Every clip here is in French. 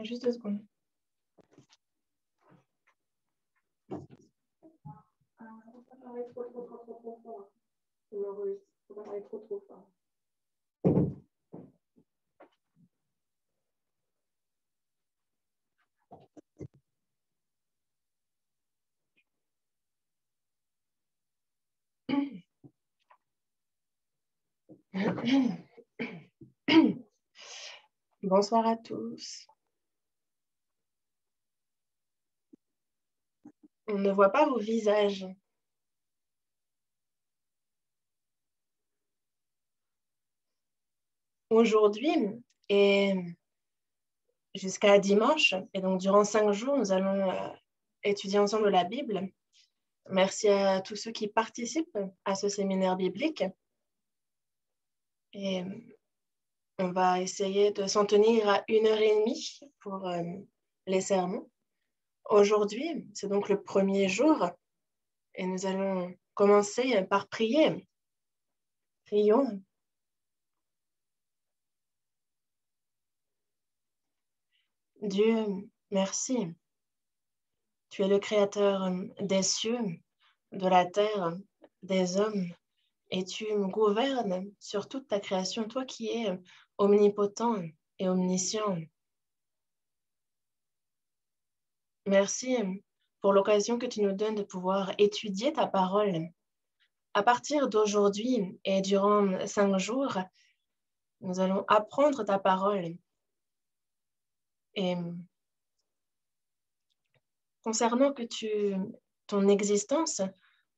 Juste 2 secondes. Bonsoir à tous. On ne voit pas vos visages. Aujourd'hui et jusqu'à dimanche, et donc durant 5 jours, nous allons étudier ensemble la Bible. Merci à tous ceux qui participent à ce séminaire biblique. Et on va essayer de s'en tenir à 1h30 pour les sermons. Aujourd'hui, c'est donc le premier jour et nous allons commencer par prier. Prions. Dieu, merci. Tu es le créateur des cieux, de la terre, des hommes, et tu gouvernes sur toute ta création, toi qui es omnipotent et omniscient. Merci pour l'occasion que tu nous donnes de pouvoir étudier ta parole. À partir d'aujourd'hui et durant 5 jours, nous allons apprendre ta parole. Et concernant ton existence,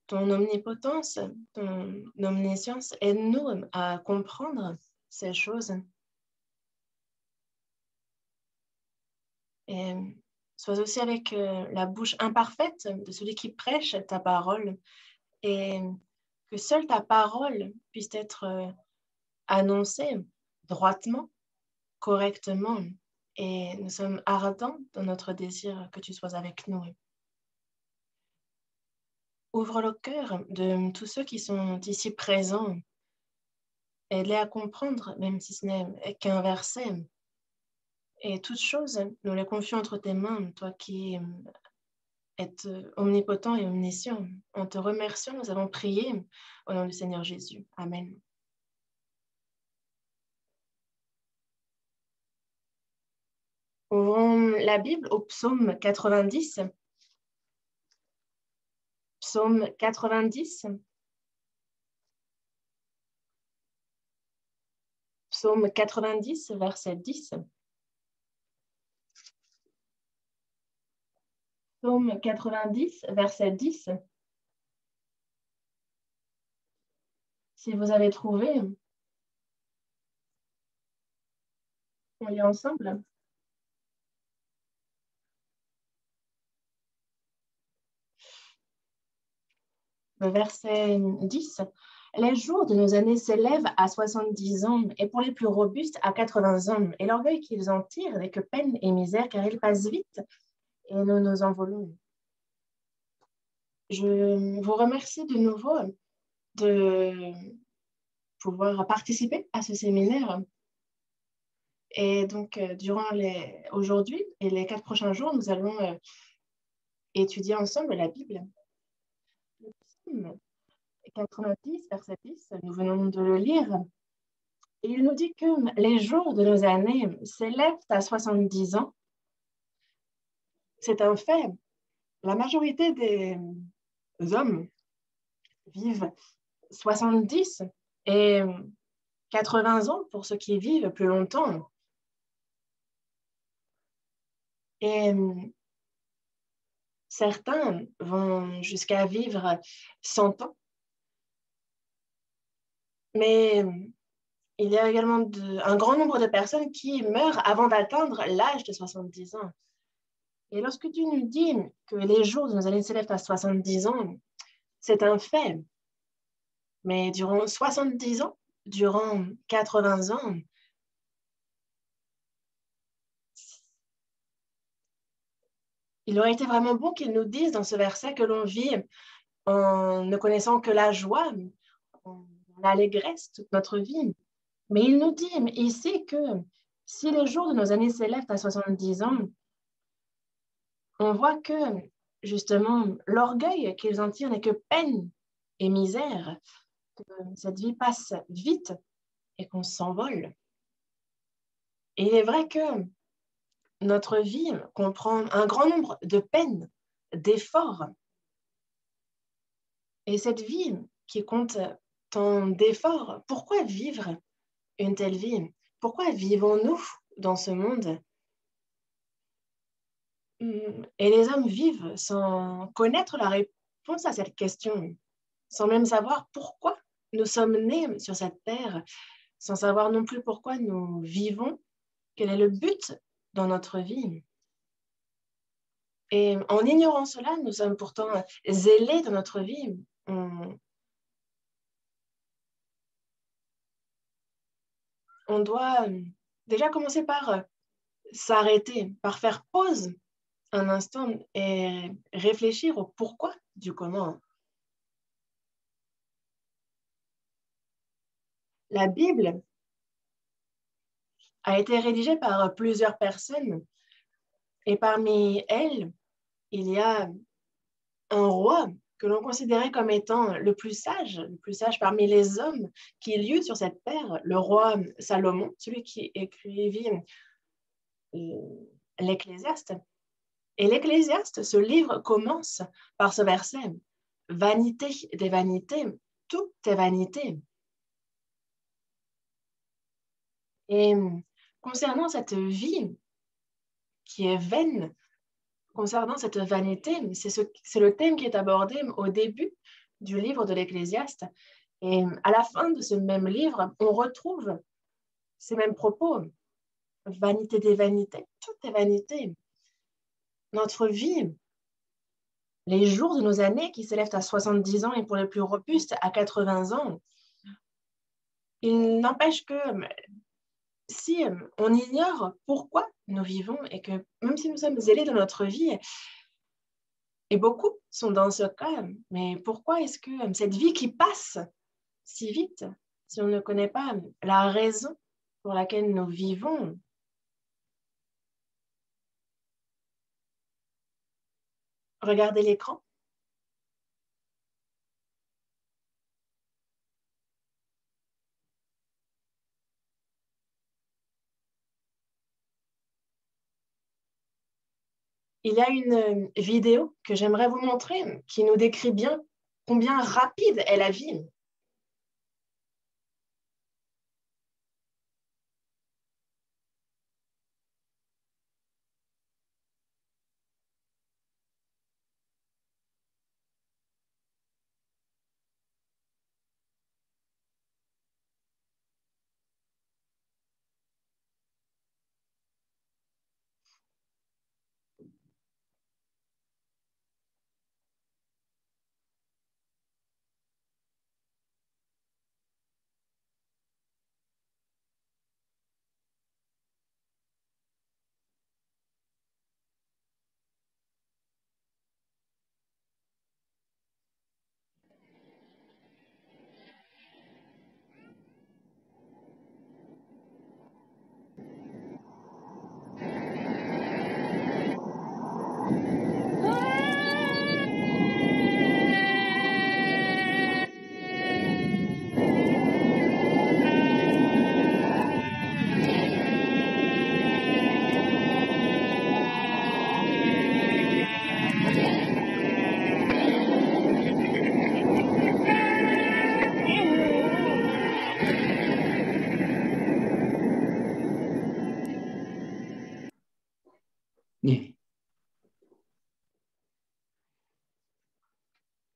ton omnipotence, ton omniscience, aide-nous à comprendre ces choses. Et sois aussi avec la bouche imparfaite de celui qui prêche ta parole et que seule ta parole puisse être annoncée droitement, correctement. Et nous sommes ardents dans notre désir que tu sois avec nous. Ouvre le cœur de tous ceux qui sont ici présents. Aide-les à comprendre, même si ce n'est qu'un verset. Et toutes choses, nous les confions entre tes mains, toi qui es omnipotent et omniscient. En te remerciant, nous avons prié au nom du Seigneur Jésus. Amen. Ouvrons la Bible au psaume 90. Psaume 90. Psaume 90, verset 10. Psaume 90, verset 10. Si vous avez trouvé, on lit ensemble. Le verset 10. Les jours de nos années s'élèvent à 70 ans, et pour les plus robustes à 80 ans. Et l'orgueil qu'ils en tirent n'est que peine et misère, car ils passent vite, et nous nous envolons. Je vous remercie de nouveau de pouvoir participer à ce séminaire. Et donc, aujourd'hui et les 4 prochains jours, nous allons étudier ensemble la Bible. Le psaume 90, verset 10, nous venons de le lire. Et il nous dit que les jours de nos années s'élèvent à 70 ans. C'est un fait. La majorité des hommes vivent 70 et 80 ans pour ceux qui vivent plus longtemps. Et certains vont jusqu'à vivre 100 ans. Mais il y a également un grand nombre de personnes qui meurent avant d'atteindre l'âge de 70 ans. Et lorsque tu nous dis que les jours de nos années s'élèvent à 70 ans, c'est un fait. Mais durant 70 ans, durant 80 ans, il aurait été vraiment bon qu'ils nous disent dans ce verset que l'on vit en ne connaissant que la joie, en l'allégresse toute notre vie. Mais il nous dit ici que si les jours de nos années s'élèvent à 70 ans, on voit que justement l'orgueil qu'ils en tirent n'est que peine et misère, que cette vie passe vite et qu'on s'envole. Et il est vrai que notre vie comprend un grand nombre de peines, d'efforts. Et cette vie qui compte tant d'efforts, pourquoi vivre une telle vie? Pourquoi vivons-nous dans ce monde? Et les hommes vivent sans connaître la réponse à cette question, sans même savoir pourquoi nous sommes nés sur cette terre, sans savoir non plus pourquoi nous vivons, quel est le but dans notre vie. Et en ignorant cela, nous sommes pourtant zélés dans notre vie. On doit déjà commencer par s'arrêter, par faire pause un instant et réfléchir au pourquoi du comment. La Bible a été rédigée par plusieurs personnes et parmi elles, il y a un roi que l'on considérait comme étant le plus sage parmi les hommes qu'il y eut sur cette terre, le roi Salomon, celui qui écrivit l'Ecclésiaste. Et l'Ecclésiaste, ce livre commence par ce verset: Vanité des vanités, tout est vanité. Et concernant cette vie qui est vaine, concernant cette vanité, c'est le thème qui est abordé au début du livre de l'Ecclésiaste. Et à la fin de ce même livre, on retrouve ces mêmes propos. Vanité des vanités, tout est vanité. Notre vie, les jours de nos années qui s'élèvent à 70 ans et pour les plus robustes à 80 ans, il n'empêche que si on ignore pourquoi nous vivons et que même si nous sommes zélés de notre vie, et beaucoup sont dans ce cas, mais pourquoi est-ce que cette vie qui passe si vite, si on ne connaît pas la raison pour laquelle nous vivons? Regardez l'écran. Il y a une vidéo que j'aimerais vous montrer qui nous décrit bien combien rapide est la vie.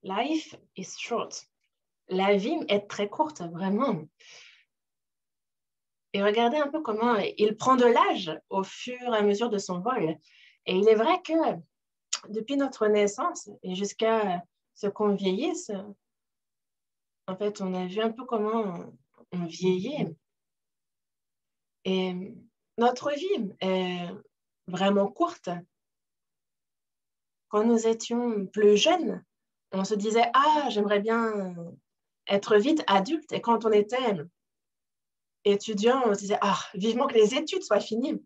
Life is short. La vie est très courte, vraiment. Et regardez un peu comment il prend de l'âge au fur et à mesure de son vol. Et il est vrai que depuis notre naissance et jusqu'à ce qu'on vieillisse, en fait, on a vu un peu comment on vieillit. Et notre vie est vraiment courte. Quand nous étions plus jeunes, on se disait, ah, j'aimerais bien être vite adulte. Et quand on était étudiant, on se disait, ah, vivement que les études soient finies,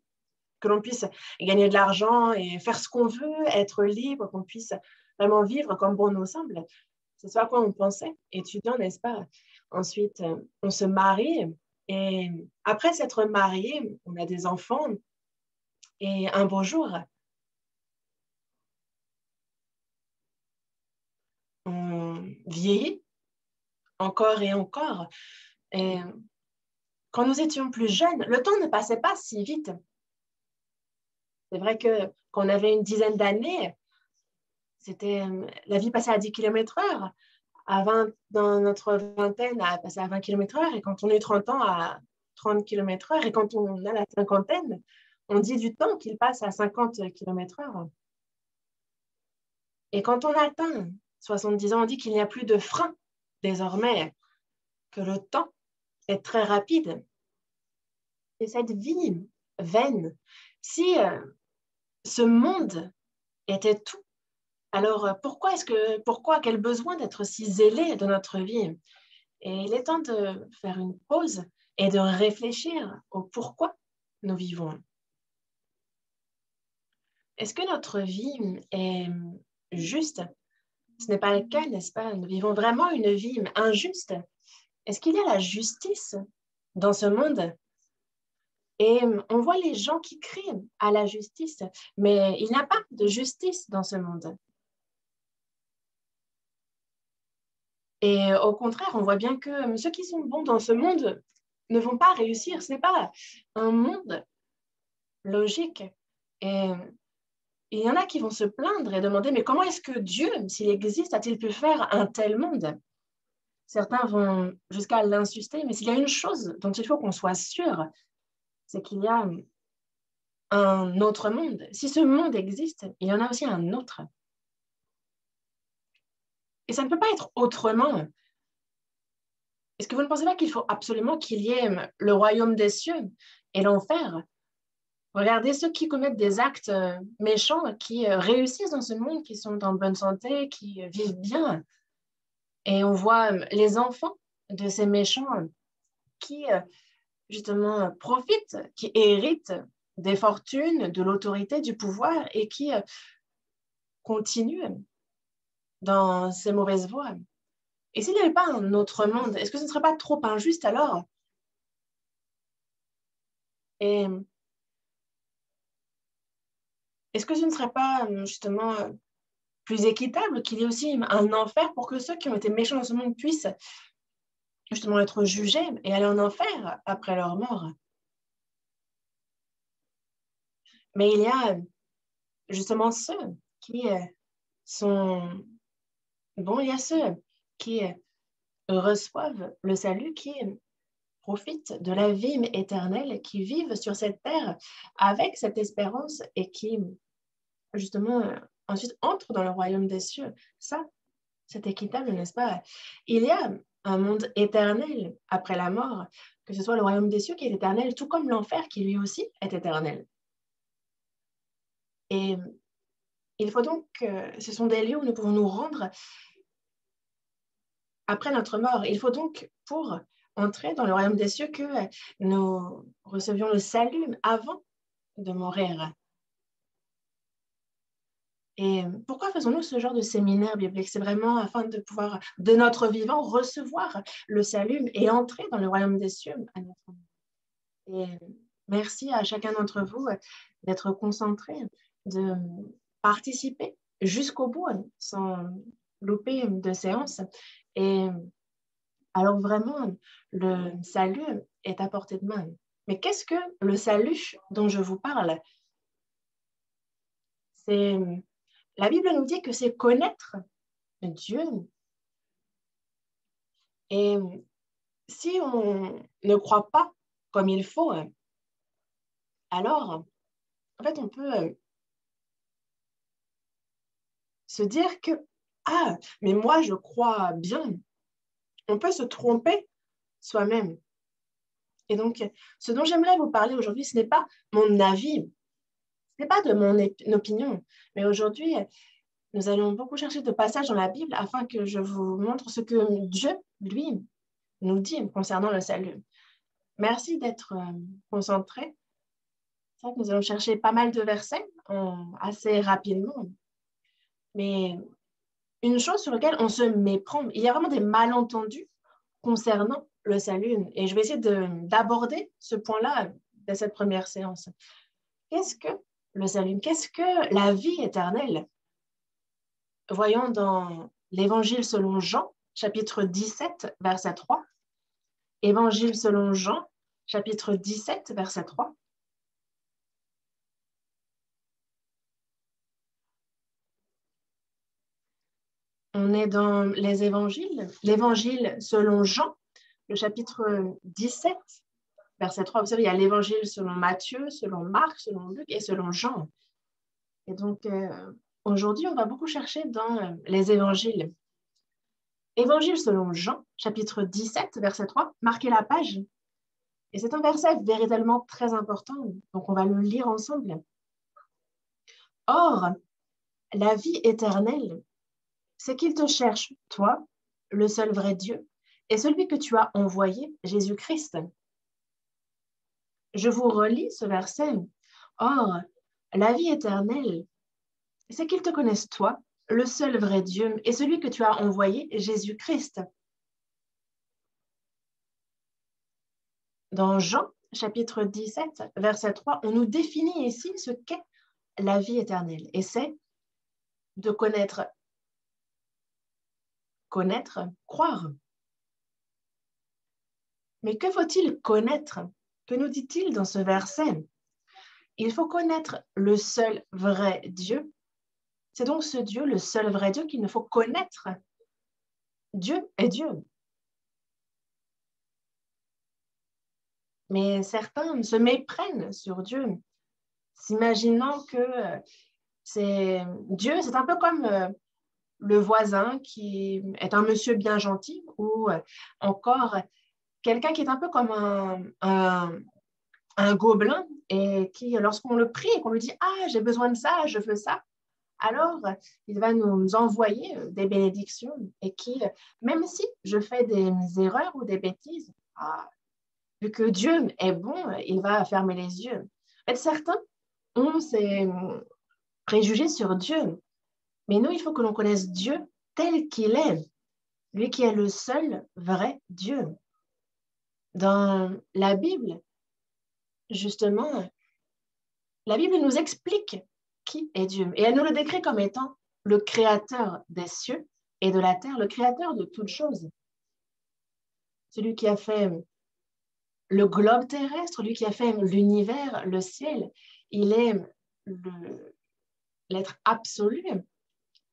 que l'on puisse gagner de l'argent et faire ce qu'on veut, être libre, qu'on puisse vraiment vivre comme bon nous semble. C'est ce à quoi on pensait, étudiant, n'est-ce pas? Ensuite, on se marie et après s'être marié, on a des enfants et un beau jour, on vieillit encore et encore. Et quand nous étions plus jeunes, le temps ne passait pas si vite. C'est vrai que quand on avait une dizaine d'années, c'était la vie passait à 10 km/h. Dans notre vingtaine, à passer à 20 km/h. Et quand on a eu 30 ans, à 30 km/h. Et quand on a la cinquantaine, on dit du temps qu'il passe à 50 km/h. Et quand on atteint 70 ans, on dit qu'il n'y a plus de frein désormais, que le temps est très rapide. Et cette vie vaine, si ce monde était tout, alors pourquoi quel besoin d'être si zélé de notre vie? Et il est temps de faire une pause et de réfléchir au pourquoi nous vivons. Est-ce que notre vie est juste? Ce n'est pas le cas, n'est-ce pas? Nous vivons vraiment une vie injuste. Est-ce qu'il y a la justice dans ce monde? Et on voit les gens qui crient à la justice, mais il n'y a pas de justice dans ce monde. Et au contraire, on voit bien que ceux qui sont bons dans ce monde ne vont pas réussir. Ce n'est pas un monde logique. Et il y en a qui vont se plaindre et demander, mais comment est-ce que Dieu, s'il existe, a-t-il pu faire un tel monde? Certains vont jusqu'à l'insuster, mais s'il y a une chose dont il faut qu'on soit sûr, c'est qu'il y a un autre monde. Si ce monde existe, il y en a aussi un autre. Et ça ne peut pas être autrement. Est-ce que vous ne pensez pas qu'il faut absolument qu'il y ait le royaume des cieux et l'enfer? Regardez ceux qui commettent des actes méchants, qui réussissent dans ce monde, qui sont en bonne santé, qui vivent bien. Et on voit les enfants de ces méchants qui, justement, profitent, qui héritent des fortunes, de l'autorité, du pouvoir et qui continuent dans ces mauvaises voies. Et s'il n'y avait pas un autre monde, est-ce que ce ne serait pas trop injuste alors? Et est-ce que ce ne serait pas justement plus équitable qu'il y ait aussi un enfer pour que ceux qui ont été méchants dans ce monde puissent justement être jugés et aller en enfer après leur mort? Mais il y a justement ceux qui sont bons, il y a ceux qui reçoivent le salut, qui profitent de la vie éternelle, qui vivent sur cette terre avec cette espérance et qui justement ensuite entrent dans le royaume des cieux. Ça, c'est équitable, n'est-ce pas? Il y a un monde éternel après la mort, que ce soit le royaume des cieux qui est éternel, tout comme l'enfer qui lui aussi est éternel. Et il faut donc, ce sont des lieux où nous pouvons nous rendre après notre mort. Il faut donc, pour entrer dans le royaume des cieux, que nous recevions le salut avant de mourir. Et pourquoi faisons-nous ce genre de séminaire biblique? C'est vraiment afin de pouvoir, de notre vivant, recevoir le salut et entrer dans le royaume des cieux à notre mort. Et merci à chacun d'entre vous d'être concentré, de participer jusqu'au bout sans louper de séance. Et alors vraiment, le salut est à portée de main. Mais qu'est-ce que le salut dont je vous parle? C'est, la Bible nous dit que c'est connaître Dieu. Et si on ne croit pas comme il faut, alors, en fait, on peut se dire que, ah, mais moi, je crois bien. On peut se tromper soi-même. Et donc, ce dont j'aimerais vous parler aujourd'hui, ce n'est pas mon avis, ce n'est pas de mon opinion, mais aujourd'hui, nous allons beaucoup chercher de passages dans la Bible afin que je vous montre ce que Dieu, lui, nous dit concernant le salut. Merci d'être concentrés. C'est vrai que nous allons chercher pas mal de versets assez rapidement. Mais une chose sur laquelle on se méprend, il y a vraiment des malentendus concernant le salut. Et je vais essayer d'aborder ce point-là de cette première séance. Qu'est-ce que le salut? Qu'est-ce que la vie éternelle? Voyons dans l'Évangile selon Jean, chapitre 17, verset 3. Évangile selon Jean, chapitre 17, verset 3. On est dans les évangiles. L'évangile selon Jean, le chapitre 17, verset 3. Vous savez, il y a l'évangile selon Matthieu, selon Marc, selon Luc et selon Jean. Et donc, aujourd'hui, on va beaucoup chercher dans les évangiles. Évangile selon Jean, chapitre 17, verset 3. Marquez la page. Et c'est un verset véritablement très important. Donc, on va le lire ensemble. Or, la vie éternelle, c'est qu'il te cherche, toi, le seul vrai Dieu, et celui que tu as envoyé, Jésus-Christ. Je vous relis ce verset. Or, la vie éternelle, c'est qu'ils te connaissent, toi, le seul vrai Dieu, et celui que tu as envoyé, Jésus-Christ. Dans Jean, chapitre 17, verset 3, on nous définit ici ce qu'est la vie éternelle, et c'est de connaître, croire. Mais que faut-il connaître? Que nous dit-il dans ce verset? Il faut connaître le seul vrai Dieu. C'est donc ce Dieu, le seul vrai Dieu, qu'il nous faut connaître. Dieu est Dieu. Mais certains se méprennent sur Dieu, s'imaginant que Dieu, c'est un peu comme le voisin qui est un monsieur bien gentil ou encore quelqu'un qui est un peu comme un gobelin et qui, lorsqu'on le prie et qu'on lui dit « Ah, j'ai besoin de ça, je veux ça », alors il va nous envoyer des bénédictions et qui, même si je fais des erreurs ou des bêtises, vu que Dieu est bon, il va fermer les yeux. En fait, certains ont ces préjugés sur Dieu, mais nous, il faut que l'on connaisse Dieu tel qu'il est, lui qui est le seul vrai Dieu. Dans la Bible, justement, la Bible nous explique qui est Dieu. Et elle nous le décrit comme étant le créateur des cieux et de la terre, le créateur de toutes choses. Celui qui a fait le globe terrestre, lui qui a fait l'univers, le ciel. Il est l'être absolu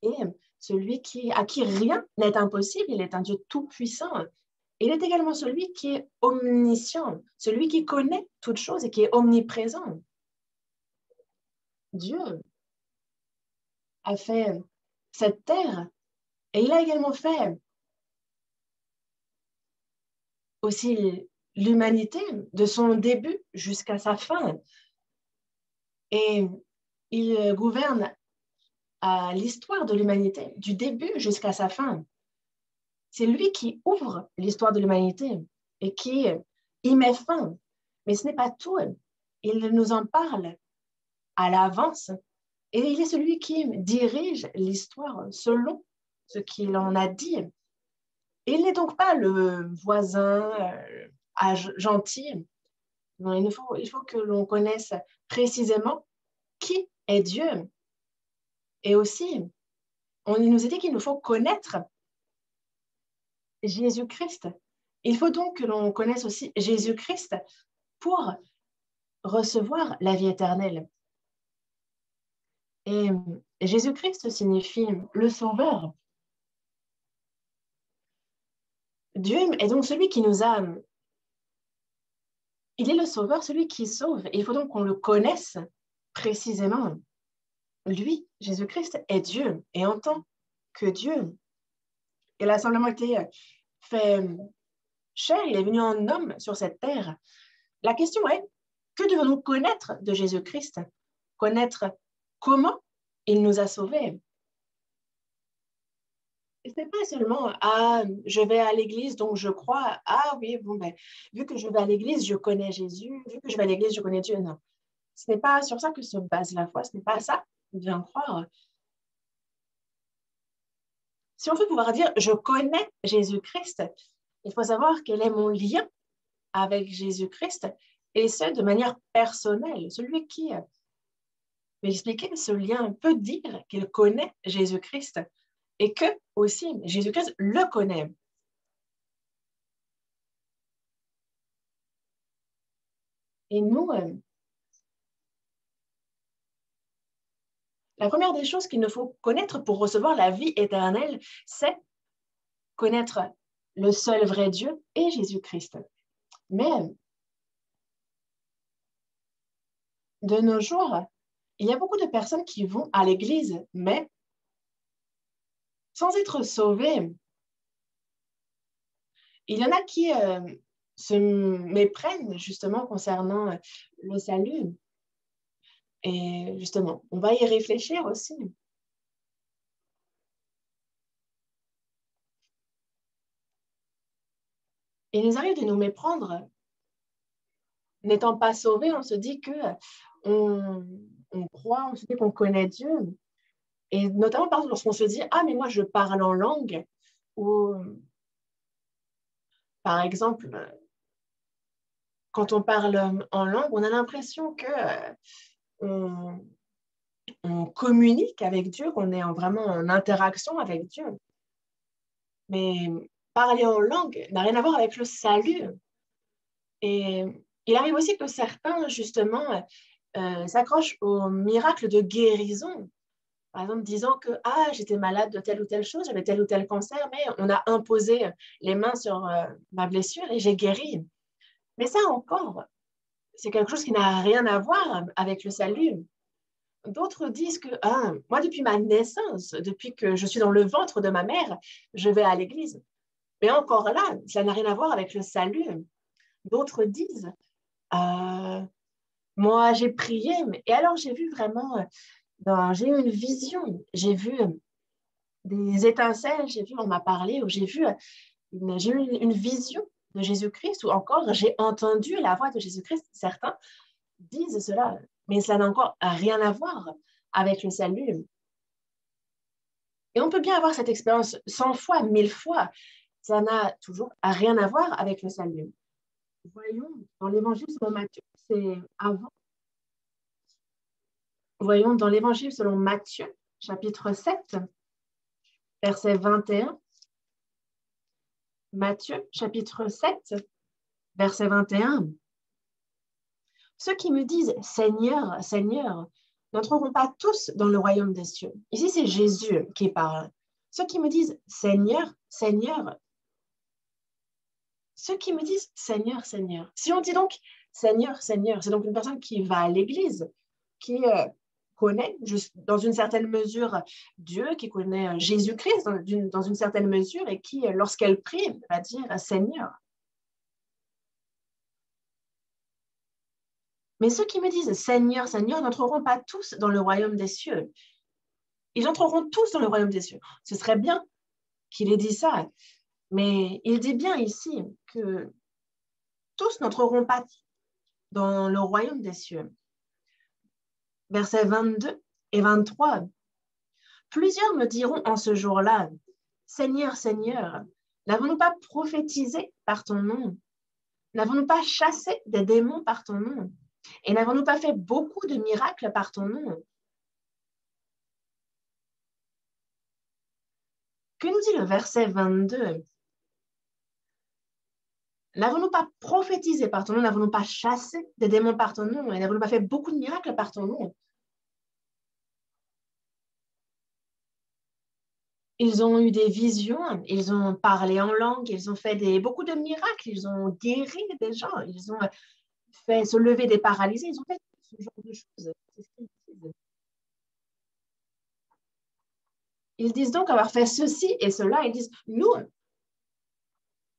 et celui à qui rien n'est impossible. Il est un Dieu tout-puissant. Il est également celui qui est omniscient, celui qui connaît toutes choses et qui est omniprésent. Dieu a fait cette terre et il a également fait aussi l'humanité de son début jusqu'à sa fin. Et il gouverne à l'histoire de l'humanité, du début jusqu'à sa fin. C'est lui qui ouvre l'histoire de l'humanité et qui y met fin. Mais ce n'est pas tout. Il nous en parle à l'avance et il est celui qui dirige l'histoire selon ce qu'il en a dit. Et il n'est donc pas le voisin gentil. Non, il faut que l'on connaisse précisément qui est Dieu. Et aussi, il nous a dit qu'il nous faut connaître Jésus-Christ. Il faut donc que l'on connaisse aussi Jésus-Christ pour recevoir la vie éternelle. Et Jésus-Christ signifie le Sauveur. Dieu est donc celui qui nous a... Il est le Sauveur, celui qui sauve. Et il faut donc qu'on le connaisse précisément. lui, Jésus-Christ, est Dieu. Et en tant que Dieu, il a simplement été fait chair, il est venu en homme sur cette terre. La question est, que devons-nous connaître de Jésus-Christ? Connaître comment il nous a sauvés. Et ce n'est pas seulement, ah, je vais à l'église, donc je crois, ah oui, bon, ben, vu que je vais à l'église, je connais Jésus, vu que je vais à l'église, je connais Dieu. Non, ce n'est pas sur ça que se base la foi, ce n'est pas ça, bien croire. Si on veut pouvoir dire, je connais Jésus-Christ, il faut savoir quel est mon lien avec Jésus-Christ, et ce, de manière personnelle. Celui qui peut expliquer ce lien peut dire qu'il connaît Jésus-Christ et que aussi Jésus-Christ le connaît. Et nous, la première des choses qu'il nous faut connaître pour recevoir la vie éternelle, c'est connaître le seul vrai Dieu et Jésus-Christ. Mais de nos jours, il y a beaucoup de personnes qui vont à l'église, mais sans être sauvées. Il y en a qui se méprennent justement concernant le salut. Et justement, on va y réfléchir aussi. Il nous arrive de nous méprendre. N'étant pas sauvés, on se dit que on croit, on se dit qu'on connaît Dieu. Et notamment lorsqu'on se dit, ah, mais moi, je parle en langue. Ou, par exemple, quand on parle en langue, on a l'impression que on communique avec Dieu, qu'on est vraiment en interaction avec Dieu. Mais parler en langue n'a rien à voir avec le salut. Et il arrive aussi que certains, justement, s'accrochent au miracle de guérison. Par exemple, disant que ah, j'étais malade de telle ou telle chose, j'avais tel ou tel cancer, mais on a imposé les mains sur ma blessure et j'ai guéri. Mais ça encore, c'est quelque chose qui n'a rien à voir avec le salut. D'autres disent que ah, moi, depuis ma naissance, depuis que je suis dans le ventre de ma mère, je vais à l'église. Mais encore là, ça n'a rien à voir avec le salut. D'autres disent, moi, j'ai prié, et alors j'ai vu vraiment, j'ai eu une vision, j'ai vu des étincelles, j'ai vu, on m'a parlé, ou j'ai eu une vision de Jésus-Christ, ou encore j'ai entendu la voix de Jésus-Christ. Certains disent cela, mais ça n'a encore rien à voir avec le salut. Et on peut bien avoir cette expérience 100 fois, 1000 fois, ça n'a toujours rien à voir avec le salut. Voyons, dans l'évangile selon Matthieu, c'est avant. Voyons, dans l'évangile selon Matthieu, chapitre 7, verset 21. Matthieu, chapitre 7, verset 21. Ceux qui me disent Seigneur, Seigneur, n'entreront pas tous dans le royaume des cieux. Ici, c'est Jésus qui parle. Ceux qui me disent Seigneur, Seigneur, ceux qui me disent Seigneur, Seigneur. Si on dit donc Seigneur, Seigneur, c'est donc une personne qui va à l'église, qui connaît dans une certaine mesure Dieu, qui connaît Jésus-Christ dans une certaine mesure et qui, lorsqu'elle prie, va dire Seigneur. Mais ceux qui me disent Seigneur, Seigneur n'entreront pas tous dans le royaume des cieux. Ils entreront tous dans le royaume des cieux. Ce serait bien qu'il ait dit ça, mais il dit bien ici que tous n'entreront pas dans le royaume des cieux. Versets 22 et 23. Plusieurs me diront en ce jour-là, Seigneur, Seigneur, n'avons-nous pas prophétisé par ton nom? N'avons-nous pas chassé des démons par ton nom? Et n'avons-nous pas fait beaucoup de miracles par ton nom? Que nous dit le verset 22? N'avons-nous pas prophétisé par ton nom? N'avons-nous pas chassé des démons par ton nom? Et n'avons-nous pas fait beaucoup de miracles par ton nom? Ils ont eu des visions, ils ont parlé en langue, ils ont fait beaucoup de miracles, ils ont guéri des gens, ils ont fait se lever des paralysés, ils ont fait ce genre de choses. C'est ce qu'ils disent. Ils disent donc avoir fait ceci et cela. Ils disent, nous,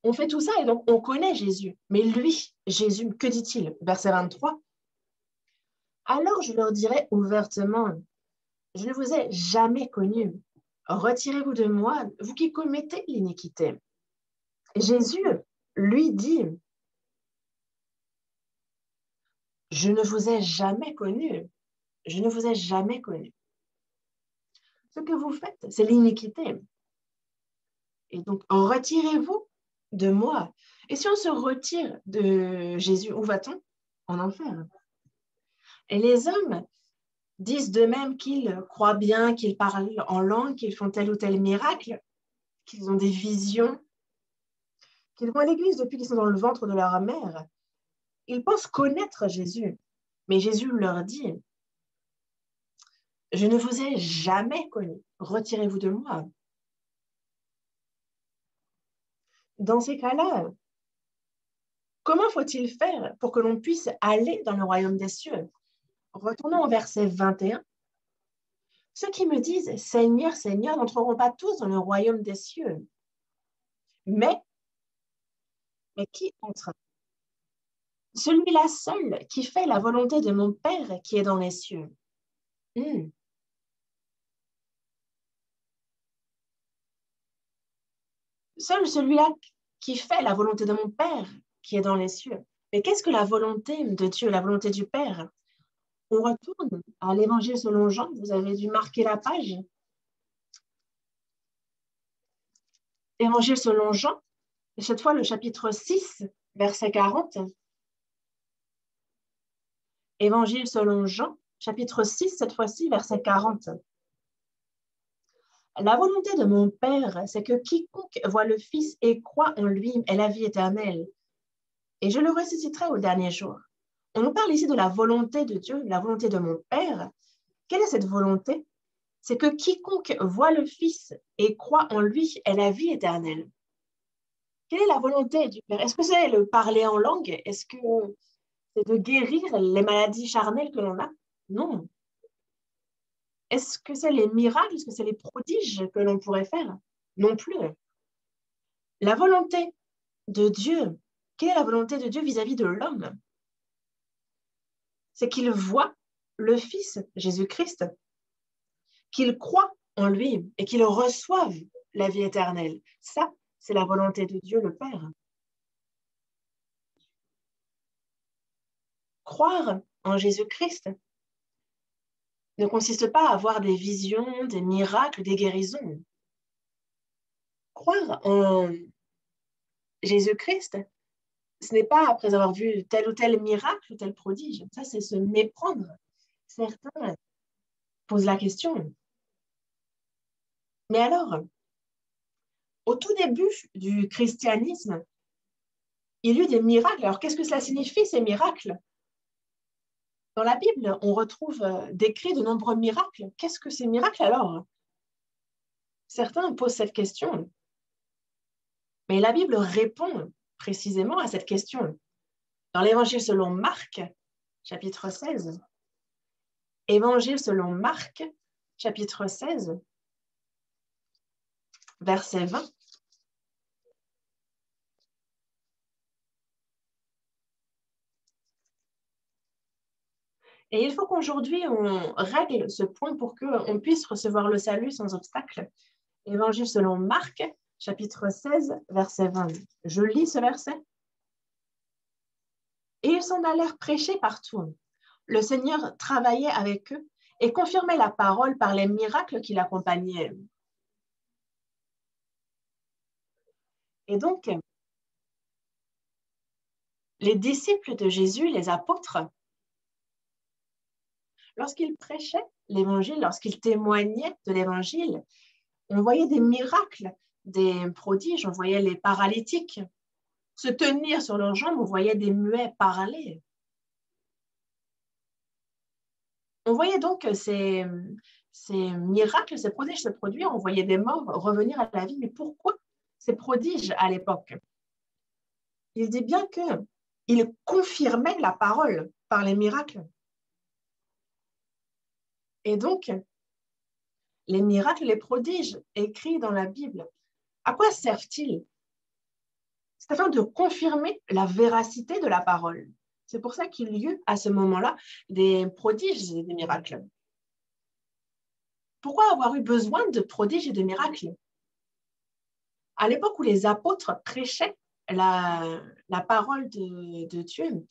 on fait tout ça et donc on connaît Jésus. Mais lui, Jésus, que dit-il? Verset 23. Alors je leur dirai ouvertement, je ne vous ai jamais connu. Retirez-vous de moi, vous qui commettez l'iniquité. Jésus, lui, dit, je ne vous ai jamais connu. Je ne vous ai jamais connu. Ce que vous faites, c'est l'iniquité. Et donc, retirez-vous de moi. Et si on se retire de Jésus, où va-t-on? En enfer. Et les hommes disent d'eux-mêmes qu'ils croient bien, qu'ils parlent en langue, qu'ils font tel ou tel miracle, qu'ils ont des visions, qu'ils vont à l'église depuis qu'ils sont dans le ventre de leur mère. Ils pensent connaître Jésus. Mais Jésus leur dit, je ne vous ai jamais connu. Retirez-vous de moi. Dans ces cas-là, comment faut-il faire pour que l'on puisse aller dans le royaume des cieux? Retournons au verset 21. Ceux qui me disent, Seigneur, Seigneur, n'entreront pas tous dans le royaume des cieux. Mais qui entre? Celui-là seul qui fait la volonté de mon Père qui est dans les cieux. Seul celui-là qui fait la volonté de mon Père qui est dans les cieux. Mais qu'est-ce que la volonté de Dieu, la volonté du Père? On retourne à l'Évangile selon Jean. Vous avez dû marquer la page. Évangile selon Jean, cette fois le chapitre 6, verset 40. Évangile selon Jean, chapitre 6, cette fois-ci, verset 40. La volonté de mon Père, c'est que quiconque voit le Fils et croit en lui ait la vie éternelle. Et je le ressusciterai au dernier jour. On nous parle ici de la volonté de Dieu, la volonté de mon Père. Quelle est cette volonté? C'est que quiconque voit le Fils et croit en lui ait la vie éternelle. Quelle est la volonté du Père? Est-ce que c'est le parler en langue? Est-ce que c'est de guérir les maladies charnelles que l'on a? Non. Est-ce que c'est les miracles? Est-ce que c'est les prodiges que l'on pourrait faire? Non plus. La volonté de Dieu, quelle est la volonté de Dieu vis-à-vis de l'homme? C'est qu'il voit le Fils, Jésus-Christ, qu'il croit en lui et qu'il reçoive la vie éternelle. Ça, c'est la volonté de Dieu le Père. Croire en Jésus-Christ ne consiste pas à avoir des visions, des miracles, des guérisons. Croire en Jésus-Christ, ce n'est pas après avoir vu tel ou tel miracle ou tel prodige. Ça, c'est se méprendre. Certains posent la question. Mais alors, au tout début du christianisme, il y a eu des miracles. Alors, qu'est-ce que cela signifie, ces miracles? Dans la Bible, on retrouve décrit de nombreux miracles. Qu'est-ce que ces miracles alors? Certains posent cette question. Mais la Bible répond précisément à cette question. Dans l'Évangile selon Marc, chapitre 16, Évangile selon Marc, chapitre 16, verset 20. Et il faut qu'aujourd'hui, on règle ce point pour qu'on puisse recevoir le salut sans obstacle. Évangile selon Marc, chapitre 16, verset 20. Je lis ce verset. Et ils s'en allèrent prêcher partout. Le Seigneur travaillait avec eux et confirmait la parole par les miracles qui l'accompagnaient. Et donc, les disciples de Jésus, les apôtres, lorsqu'ils prêchaient l'évangile, lorsqu'ils témoignaient de l'évangile, on voyait des miracles, des prodiges, on voyait les paralytiques se tenir sur leurs jambes, on voyait des muets parler. On voyait donc ces miracles, ces prodiges se produire, on voyait des morts revenir à la vie. Mais pourquoi ces prodiges à l'époque? Il dit bien qu'il confirmait la parole par les miracles. Et donc, les miracles, les prodiges écrits dans la Bible, à quoi servent-ils? C'est afin de confirmer la véracité de la parole. C'est pour ça qu'il y eut à ce moment-là des prodiges et des miracles. Pourquoi avoir eu besoin de prodiges et de miracles? À l'époque où les apôtres prêchaient la parole de Dieu,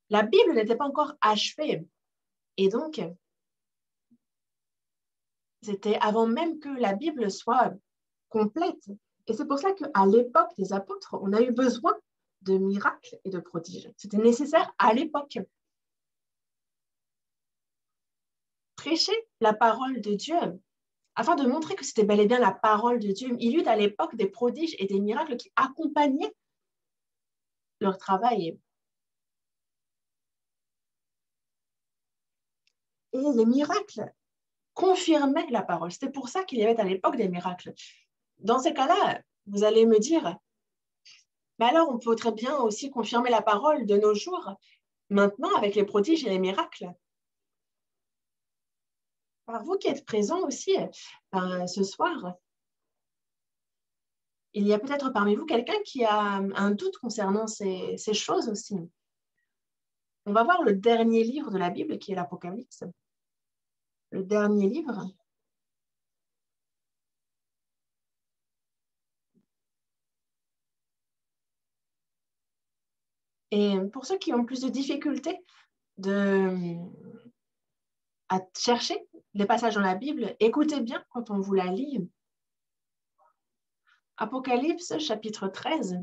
la Bible n'était pas encore achevée. Et donc, c'était avant même que la Bible soit complète. Et c'est pour ça qu'à l'époque des apôtres, on a eu besoin de miracles et de prodiges. C'était nécessaire à l'époque. Prêcher la parole de Dieu, afin de montrer que c'était bel et bien la parole de Dieu. Il y eut à l'époque des prodiges et des miracles qui accompagnaient leur travail. Et les miracles confirmaient la parole. C'était pour ça qu'il y avait à l'époque des miracles. Dans ces cas-là, vous allez me dire, mais alors on peut très bien aussi confirmer la parole de nos jours, maintenant avec les prodiges et les miracles. Par vous qui êtes présents aussi ce soir, il y a peut-être parmi vous quelqu'un qui a un doute concernant ces choses aussi. On va voir le dernier livre de la Bible qui est l'Apocalypse. Le dernier livre. Et pour ceux qui ont plus de difficultés à chercher les passages dans la Bible, écoutez bien quand on vous la lit. Apocalypse chapitre 13.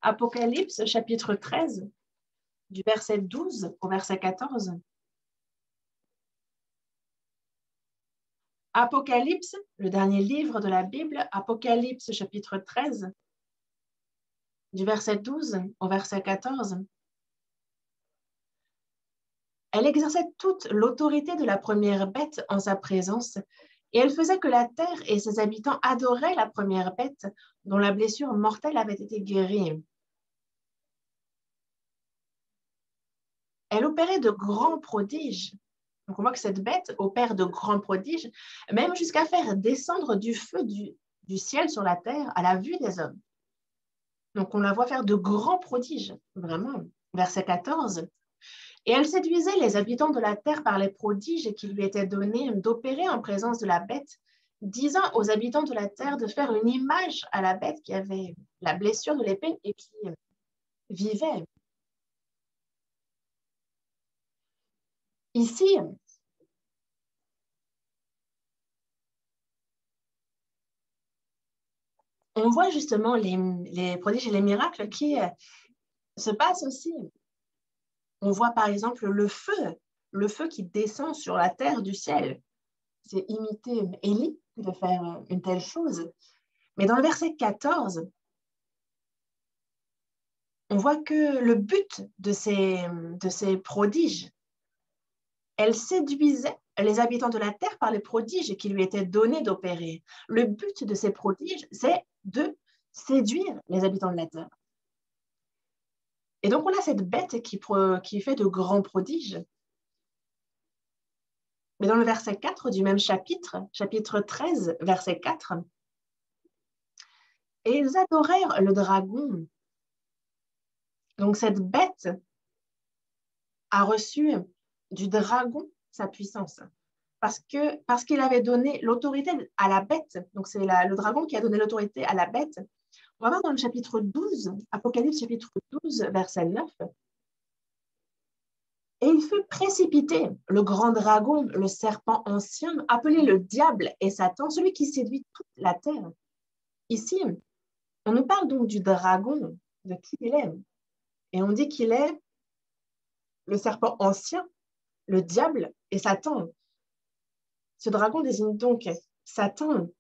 Apocalypse chapitre 13, du verset 12 au verset 14. Apocalypse, le dernier livre de la Bible, Apocalypse chapitre 13, du verset 12 au verset 14. Elle exerçait toute l'autorité de la première bête en sa présence, et elle faisait que la terre et ses habitants adoraient la première bête dont la blessure mortelle avait été guérie. Elle opérait de grands prodiges. Donc on voit que cette bête opère de grands prodiges, même jusqu'à faire descendre du feu du ciel sur la terre à la vue des hommes. Donc on la voit faire de grands prodiges, vraiment. Verset 14. Et elle séduisait les habitants de la terre par les prodiges qui lui étaient donnés d'opérer en présence de la bête, disant aux habitants de la terre de faire une image à la bête qui avait la blessure de l'épée et qui vivait. Ici, on voit justement les prodiges et les miracles qui se passent aussi. On voit par exemple le feu qui descend sur la terre du ciel. C'est imiter Élie de faire une telle chose. Mais dans le verset 14, on voit que le but de ces prodiges, elle séduisait les habitants de la terre par les prodiges qui lui étaient donnés d'opérer. Le but de ces prodiges, c'est de séduire les habitants de la terre. Et donc, on a cette bête qui fait de grands prodiges. Mais dans le verset 4 du même chapitre 13, verset 4, et ils adorèrent le dragon. Donc, cette bête a reçu du dragon sa puissance. Parce qu'il avait donné l'autorité à la bête. Donc, c'est le dragon qui a donné l'autorité à la bête. On va voir dans le chapitre 12, Apocalypse chapitre 12, verset 9. Et il fut précipité, le grand dragon, le serpent ancien, appelé le diable et Satan, celui qui séduit toute la terre. Ici, on nous parle donc du dragon, de qui il est. Et on dit qu'il est le serpent ancien, le diable et Satan. Ce dragon désigne donc Satan.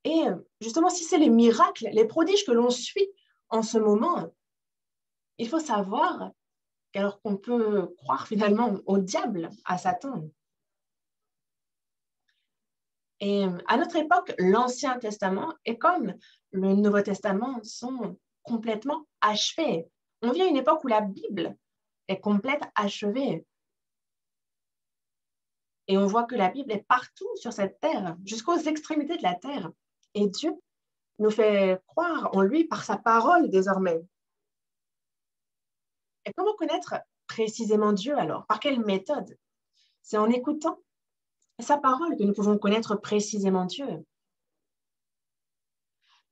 Et justement, si c'est les miracles, les prodiges que l'on suit en ce moment, il faut savoir qu'alors qu'on peut croire finalement au diable, à Satan. Et à notre époque, l'Ancien Testament et comme le Nouveau Testament sont complètement achevés. On vit à une époque où la Bible est complète, achevée. Et on voit que la Bible est partout sur cette terre, jusqu'aux extrémités de la terre. Et Dieu nous fait croire en lui par sa parole désormais. Et comment connaître précisément Dieu alors? Par quelle méthode? C'est en écoutant sa parole que nous pouvons connaître précisément Dieu.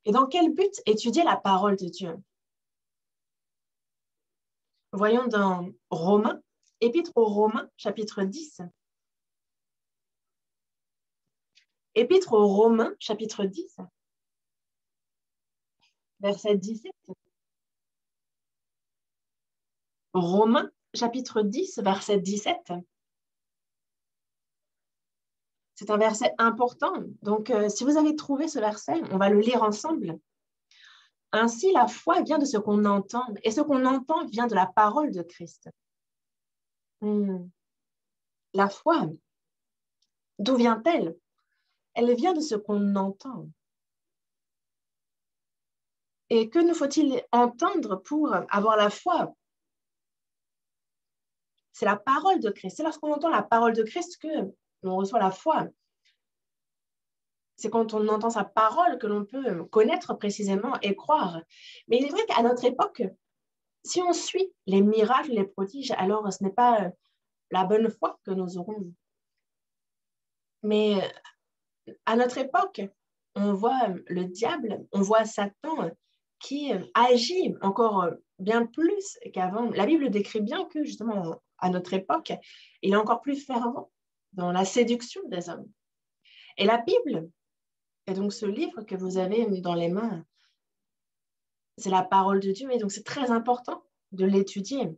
Et dans quel but étudier la parole de Dieu? Voyons dans Romains, Épître aux Romains, chapitre 10. Épître aux Romains, chapitre 10, verset 17. Romains, chapitre 10, verset 17. C'est un verset important. Donc, si vous avez trouvé ce verset, on va le lire ensemble. Ainsi, la foi vient de ce qu'on entend, et ce qu'on entend vient de la parole de Christ. La foi, d'où vient-elle? Elle vient de ce qu'on entend. Et que nous faut-il entendre pour avoir la foi? C'est la parole de Christ. C'est lorsqu'on entend la parole de Christ que l'on reçoit la foi. C'est quand on entend sa parole que l'on peut connaître précisément et croire. Mais il est vrai qu'à notre époque, si on suit les miracles, les prodiges, alors ce n'est pas la bonne foi que nous aurons. Mais à notre époque, on voit le diable, on voit Satan qui agit encore bien plus qu'avant. La Bible décrit bien que justement à notre époque, il est encore plus fervent dans la séduction des hommes. Et la Bible, et donc ce livre que vous avez dans les mains, c'est la parole de Dieu et donc c'est très important de l'étudier.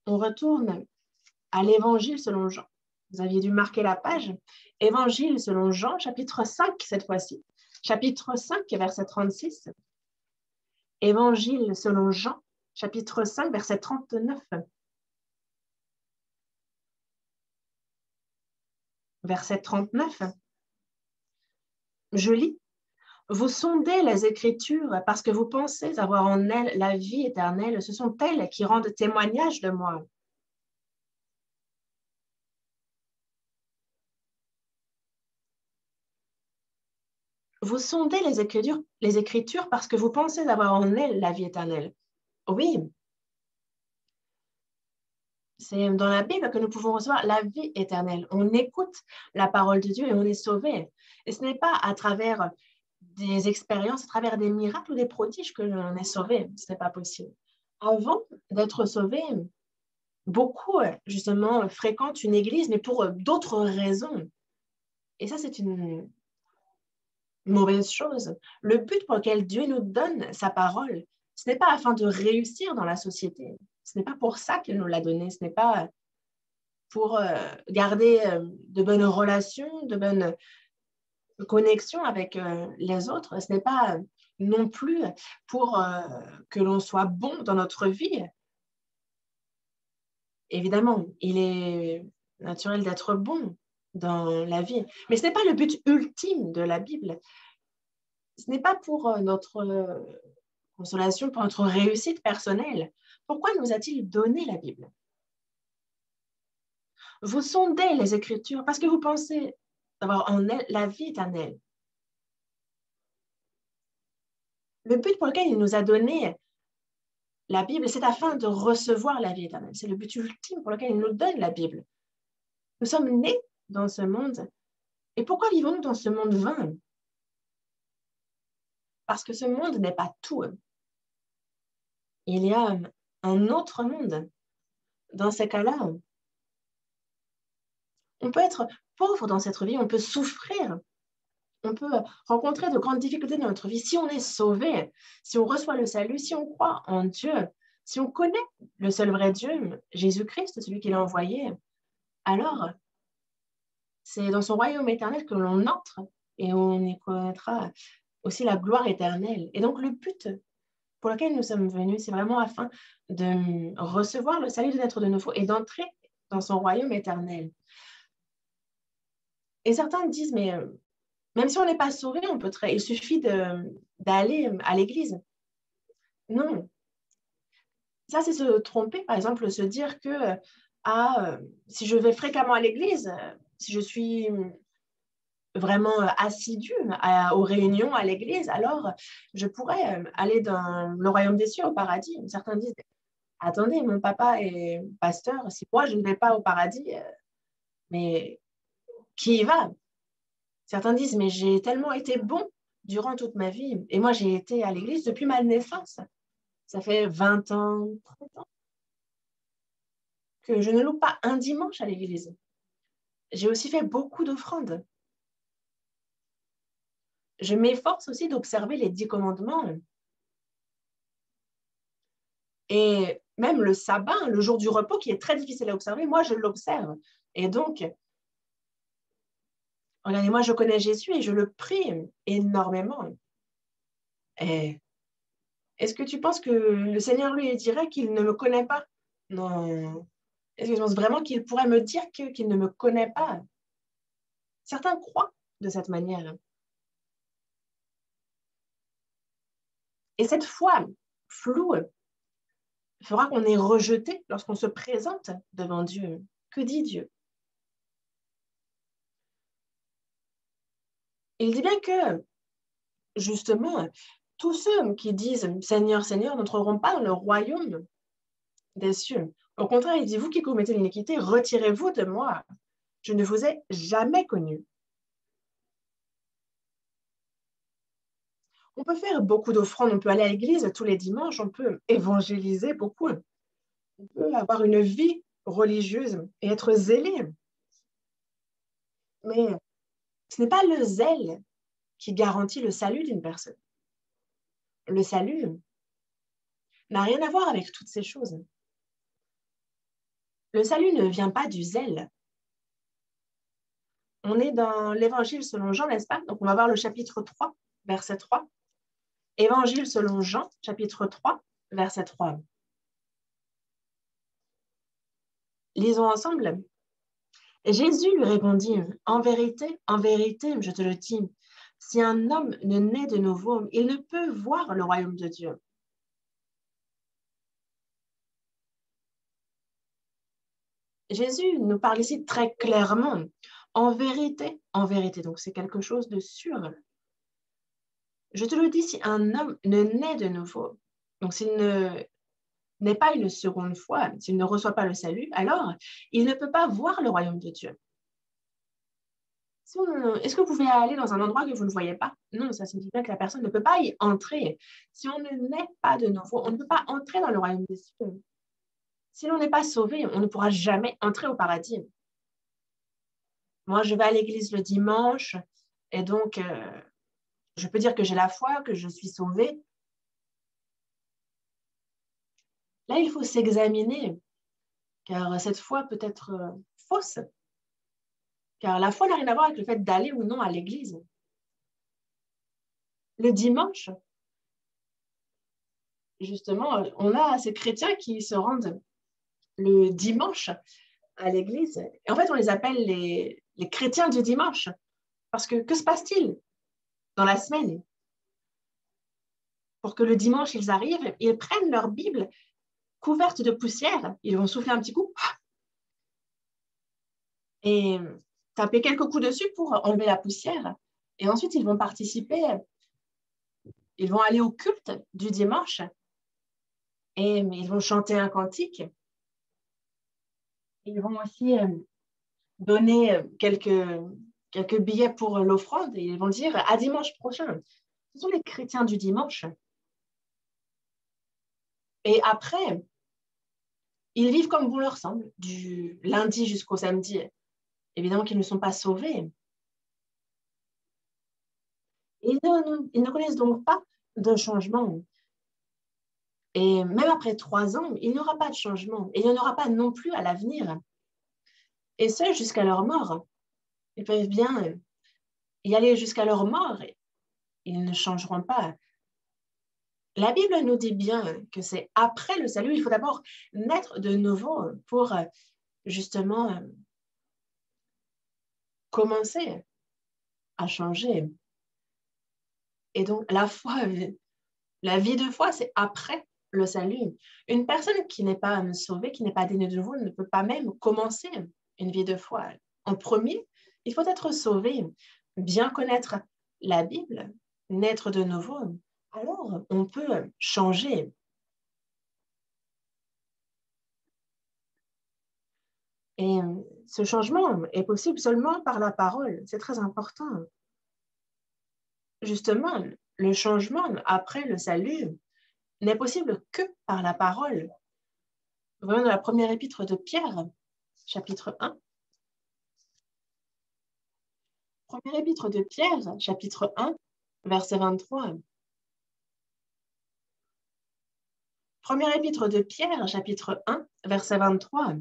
On retourne à l'Évangile selon Jean. Vous aviez dû marquer la page. Évangile selon Jean, chapitre 5 cette fois-ci. Chapitre 5, verset 36. Évangile selon Jean, chapitre 5, verset 39. Verset 39. Je lis. Vous sondez les Écritures parce que vous pensez avoir en elles la vie éternelle. Ce sont elles qui rendent témoignage de moi. Vous sondez les Écritures parce que vous pensez avoir en elles la vie éternelle. Oui, c'est dans la Bible que nous pouvons recevoir la vie éternelle. On écoute la parole de Dieu et on est sauvé. Et ce n'est pas à travers des expériences, à travers des miracles ou des prodiges que l'on est sauvé. Ce n'est pas possible. Avant d'être sauvé, beaucoup, justement, fréquentent une église, mais pour d'autres raisons. Et ça, c'est une mauvaise chose. Le but pour lequel Dieu nous donne sa parole, ce n'est pas afin de réussir dans la société. Ce n'est pas pour ça qu'il nous l'a donné. Ce n'est pas pour garder de bonnes relations, de bonnes connexions avec les autres. Ce n'est pas non plus pour que l'on soit bon dans notre vie. Évidemment, il est naturel d'être bon dans la vie, mais ce n'est pas le but ultime de la Bible. Ce n'est pas pour notre consolation, pour notre réussite personnelle. Pourquoi nous a-t-il donné la Bible? Vous sondez les Écritures parce que vous pensez avoir en elle la vie éternelle. Le but pour lequel il nous a donné la Bible, c'est afin de recevoir la vie éternelle. C'est le but ultime pour lequel il nous donne la Bible. Nous sommes nés dans ce monde. Et pourquoi vivons-nous dans ce monde vain? Parce que ce monde n'est pas tout. Il y a un autre monde. Dans ces cas-là, on peut être pauvre dans cette vie, on peut souffrir, on peut rencontrer de grandes difficultés dans notre vie. Si on est sauvé, si on reçoit le salut, si on croit en Dieu, si on connaît le seul vrai Dieu, Jésus-Christ, celui qu'il a envoyé, alors c'est dans son royaume éternel que l'on entre et on y connaîtra aussi la gloire éternelle. Et donc le but pour lequel nous sommes venus, c'est vraiment afin de recevoir le salut de naître de nouveau et d'entrer dans son royaume éternel. Et certains disent, mais même si on n'est pas sauvé, il suffit d'aller à l'église. Non. Ça, c'est se tromper, par exemple, se dire que si je vais fréquemment à l'église, si je suis vraiment assidue aux réunions à l'église, alors je pourrais aller dans le royaume des cieux, au paradis. Certains disent, attendez, mon papa est pasteur, si moi je ne vais pas au paradis, mais qui y va? Certains disent, mais j'ai tellement été bon durant toute ma vie, et moi j'ai été à l'église depuis ma naissance. Ça fait 20 ans, 30 ans que je ne loupe pas un dimanche à l'église. J'ai aussi fait beaucoup d'offrandes. Je m'efforce aussi d'observer les 10 commandements. Et même le sabbat, le jour du repos, qui est très difficile à observer, moi, je l'observe. Et donc, regardez, moi, je connais Jésus et je le prie énormément. Et est-ce que tu penses que le Seigneur lui dirait qu'il ne me connaît pas? Non. Est-ce que tu penses vraiment qu'il pourrait me dire qu'il ne me connaît pas? Certains croient de cette manière. Et cette foi floue fera qu'on est rejeté lorsqu'on se présente devant Dieu. Que dit Dieu? Il dit bien que, justement, tous ceux qui disent Seigneur, Seigneur n'entreront pas dans le royaume des cieux. Au contraire, il dit, vous qui commettez l'iniquité, retirez-vous de moi. Je ne vous ai jamais connu. On peut faire beaucoup d'offrandes, on peut aller à l'église tous les dimanches, on peut évangéliser beaucoup, on peut avoir une vie religieuse et être zélé. Mais ce n'est pas le zèle qui garantit le salut d'une personne. Le salut n'a rien à voir avec toutes ces choses. Le salut ne vient pas du zèle. On est dans l'Évangile selon Jean, n'est-ce pas? Donc, on va voir le chapitre 3, verset 3. Évangile selon Jean, chapitre 3, verset 3. Lisons ensemble. Jésus lui répondit, en vérité, je te le dis, si un homme ne naît de nouveau, il ne peut voir le royaume de Dieu. Jésus nous parle ici très clairement. En vérité, donc c'est quelque chose de sûr. Je te le dis, si un homme ne naît de nouveau, donc s'il n'est pas une seconde fois, s'il ne reçoit pas le salut, alors il ne peut pas voir le royaume de Dieu. Est-ce que vous pouvez aller dans un endroit que vous ne voyez pas? Non, ça signifie bien que la personne ne peut pas y entrer. Si on ne naît pas de nouveau, on ne peut pas entrer dans le royaume des cieux. Si l'on n'est pas sauvé, on ne pourra jamais entrer au paradis. Moi, je vais à l'église le dimanche et donc je peux dire que j'ai la foi, que je suis sauvée. Là, il faut s'examiner, car cette foi peut être fausse. Car la foi n'a rien à voir avec le fait d'aller ou non à l'église. Le dimanche, justement, on a ces chrétiens qui se rendent le dimanche à l'église. Et en fait, on les appelle les chrétiens du dimanche. Parce que se passe-t-il dans la semaine? Pour que le dimanche, ils arrivent, ils prennent leur Bible couverte de poussière, ils vont souffler un petit coup et taper quelques coups dessus pour enlever la poussière. Et ensuite, ils vont participer, ils vont aller au culte du dimanche et ils vont chanter un cantique. Ils vont aussi donner quelques billets pour l'offrande et ils vont dire à dimanche prochain. Ce sont les chrétiens du dimanche. Et après, ils vivent comme bon leur semble, du lundi jusqu'au samedi. Évidemment qu'ils ne sont pas sauvés. Ils ne connaissent donc pas de changement. Et même après 3 ans, il n'y aura pas de changement. Et il n'y en aura pas non plus à l'avenir. Et ce, jusqu'à leur mort. Ils peuvent bien y aller jusqu'à leur mort. Ils ne changeront pas. La Bible nous dit bien que c'est après le salut, il faut d'abord naître de nouveau pour justement commencer à changer. Et donc, la foi, la vie de foi, c'est après le salut. Une personne qui n'est pas sauvée, qui n'est pas née de nouveau, ne peut pas même commencer une vie de foi. En premier, il faut être sauvé, bien connaître la Bible, naître de nouveau. Alors, on peut changer. Et ce changement est possible seulement par la parole. C'est très important. Justement, le changement après le salut n'est possible que par la parole. Voyons dans la première épître de Pierre, chapitre 1. Première épître de Pierre, chapitre 1, verset 23. Première épître de Pierre, chapitre 1, verset 23.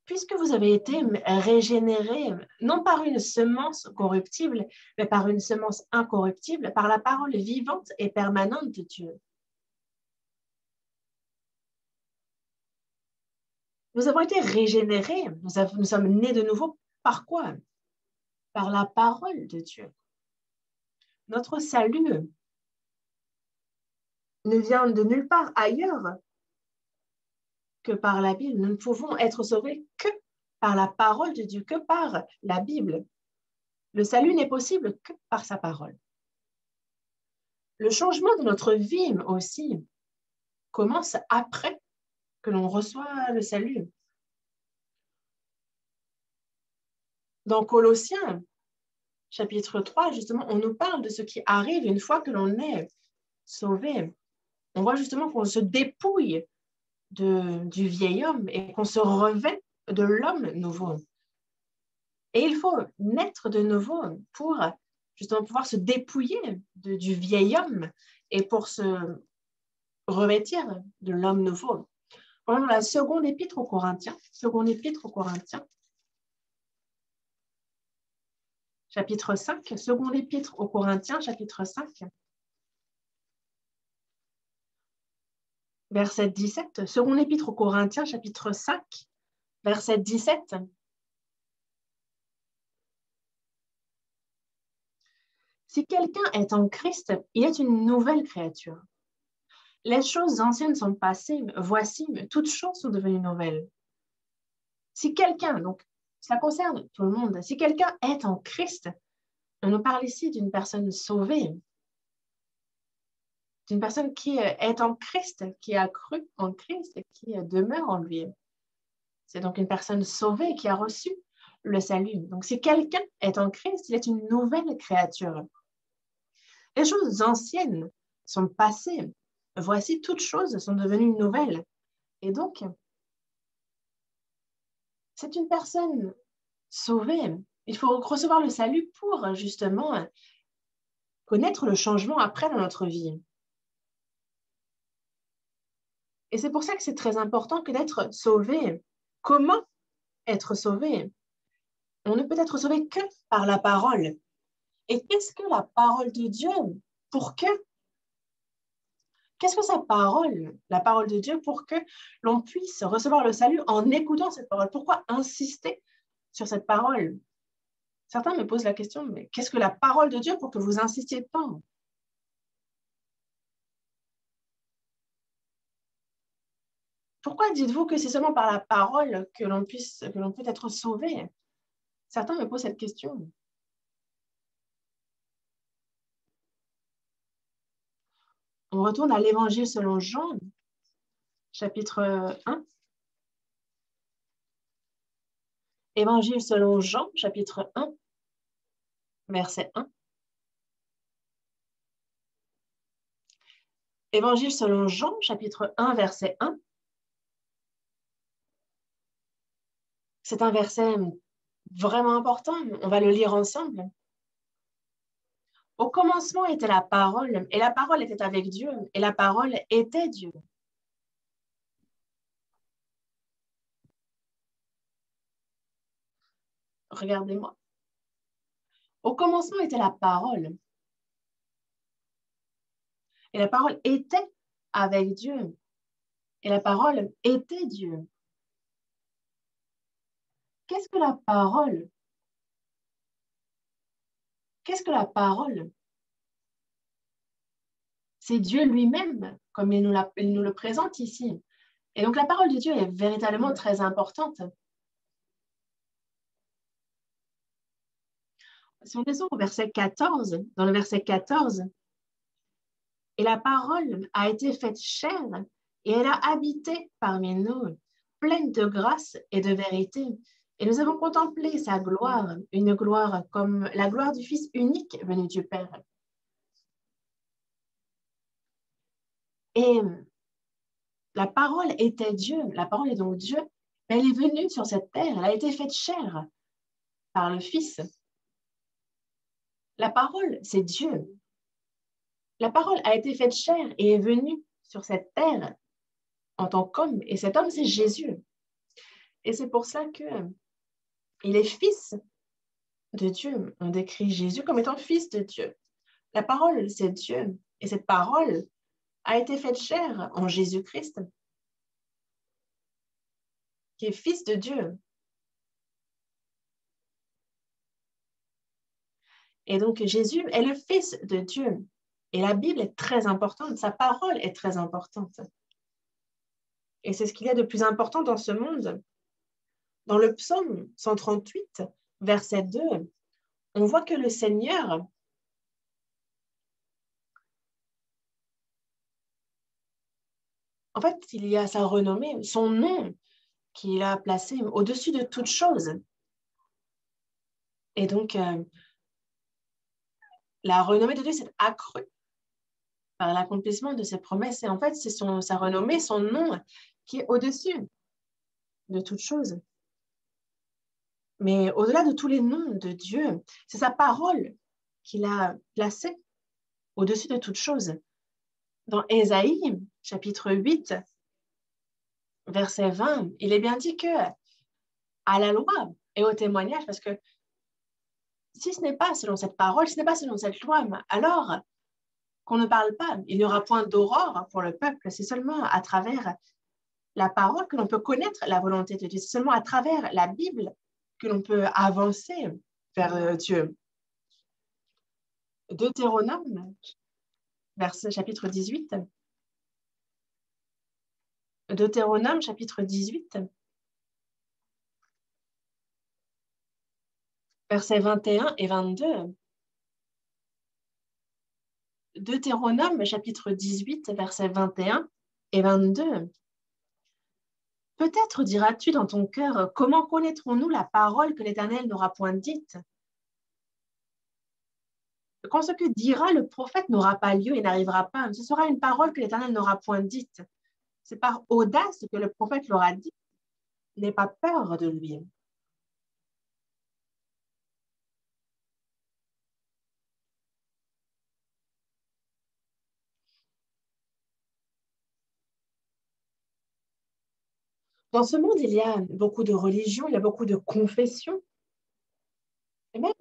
Puisque vous avez été régénérés, non par une semence corruptible, mais par une semence incorruptible, par la parole vivante et permanente de Dieu. Nous avons été régénérés, nous sommes nés de nouveau. Par quoi? Par la parole de Dieu. Notre salut ne vient de nulle part ailleurs que par la Bible. Nous ne pouvons être sauvés que par la parole de Dieu, que par la Bible. Le salut n'est possible que par sa parole. Le changement de notre vie aussi commence après que l'on reçoit le salut. Dans Colossiens, chapitre 3, justement, on nous parle de ce qui arrive une fois que l'on est sauvé. On voit justement qu'on se dépouille du vieil homme et qu'on se revêt de l'homme nouveau. Et il faut naître de nouveau pour justement pouvoir se dépouiller du vieil homme et pour se revêtir de l'homme nouveau. Voilà la seconde épître aux Corinthiens, chapitre 5, seconde épître aux Corinthiens, chapitre 5, verset 17, seconde épître aux Corinthiens, chapitre 5, verset 17. Si quelqu'un est en Christ, il est une nouvelle créature. Les choses anciennes sont passées, voici, toutes choses sont devenues nouvelles. Si quelqu'un, donc ça concerne tout le monde, si quelqu'un est en Christ, on nous parle ici d'une personne sauvée, d'une personne qui est en Christ, qui a cru en Christ, qui demeure en lui. C'est donc une personne sauvée qui a reçu le salut. Donc si quelqu'un est en Christ, il est une nouvelle créature. Les choses anciennes sont passées. Voici, toutes choses sont devenues nouvelles. Et donc, c'est une personne sauvée. Il faut recevoir le salut pour justement connaître le changement après dans notre vie. Et c'est pour ça que c'est très important que d'être sauvé. Comment être sauvé? On ne peut être sauvé que par la parole. Et qu'est-ce que la parole de Dieu? Pour que? Qu'est-ce que sa parole, la parole de Dieu, pour que l'on puisse recevoir le salut en écoutant cette parole? Pourquoi insister sur cette parole? Certains me posent la question, mais qu'est-ce que la parole de Dieu pour que vous insistiez tant? Pourquoi dites-vous que c'est seulement par la parole que l'on peut être sauvé? Certains me posent cette question. On retourne à l'Évangile selon Jean, chapitre 1. Évangile selon Jean, chapitre 1, verset 1. Évangile selon Jean, chapitre 1, verset 1. C'est un verset vraiment important. On va le lire ensemble. Au commencement était la parole, et la parole était avec Dieu, et la parole était Dieu. Regardez-moi. Au commencement était la parole, et la parole était avec Dieu, et la parole était Dieu. Qu'est-ce que la parole? Qu'est-ce que la parole? C'est Dieu lui-même. comme il nous le présente ici. Et donc, la parole de Dieu est véritablement très importante. Si on descend au verset 14, dans le verset 14, « Et la parole a été faite chair, et elle a habité parmi nous, pleine de grâce et de vérité. Et nous avons contemplé sa gloire, une gloire comme la gloire du Fils unique venu du Père. » Et la parole était Dieu, la parole est donc Dieu. Elle est venue sur cette terre, elle a été faite chair par le Fils. La parole, c'est Dieu. La parole a été faite chair et est venue sur cette terre en tant qu'homme. Et cet homme, c'est Jésus. Et c'est pour ça qu'il est fils de Dieu. On décrit Jésus comme étant fils de Dieu. La parole, c'est Dieu. Et cette parole a été faite chair en Jésus-Christ, qui est fils de Dieu. Et donc, Jésus est le fils de Dieu. Et la Bible est très importante. Sa parole est très importante. Et c'est ce qu'il y a de plus important dans ce monde. Dans le psaume 138, verset 2, on voit que le Seigneur, en fait, il y a sa renommée, son nom qu'il a placé au-dessus de toute chose. Et donc, la renommée de Dieu s'est accrue par l'accomplissement de ses promesses. Et en fait, c'est sa renommée, son nom qui est au-dessus de toute chose. Mais au-delà de tous les noms de Dieu, c'est sa parole qu'il a placée au-dessus de toute chose. Dans Ésaïe, chapitre 8, verset 20, il est bien dit que à la loi et au témoignage, parce que si ce n'est pas selon cette parole, si ce n'est pas selon cette loi, alors qu'on ne parle pas, il n'y aura point d'aurore pour le peuple, c'est seulement à travers la parole que l'on peut connaître la volonté de Dieu, c'est seulement à travers la Bible que l'on peut avancer vers Dieu. Deutéronome, chapitre 18. Deutéronome, chapitre 18, versets 21 et 22. Deutéronome, chapitre 18, versets 21 et 22. Peut-être diras-tu dans ton cœur, comment connaîtrons-nous la parole que l'Éternel n'aura point dite? Quand ce que dira le prophète n'aura pas lieu et n'arrivera pas, ce sera une parole que l'Éternel n'aura point dite. C'est par audace que le prophète l'aura dit. N'aie pas peur de lui. Dans ce monde, il y a beaucoup de religions, il y a beaucoup de confessions. Et même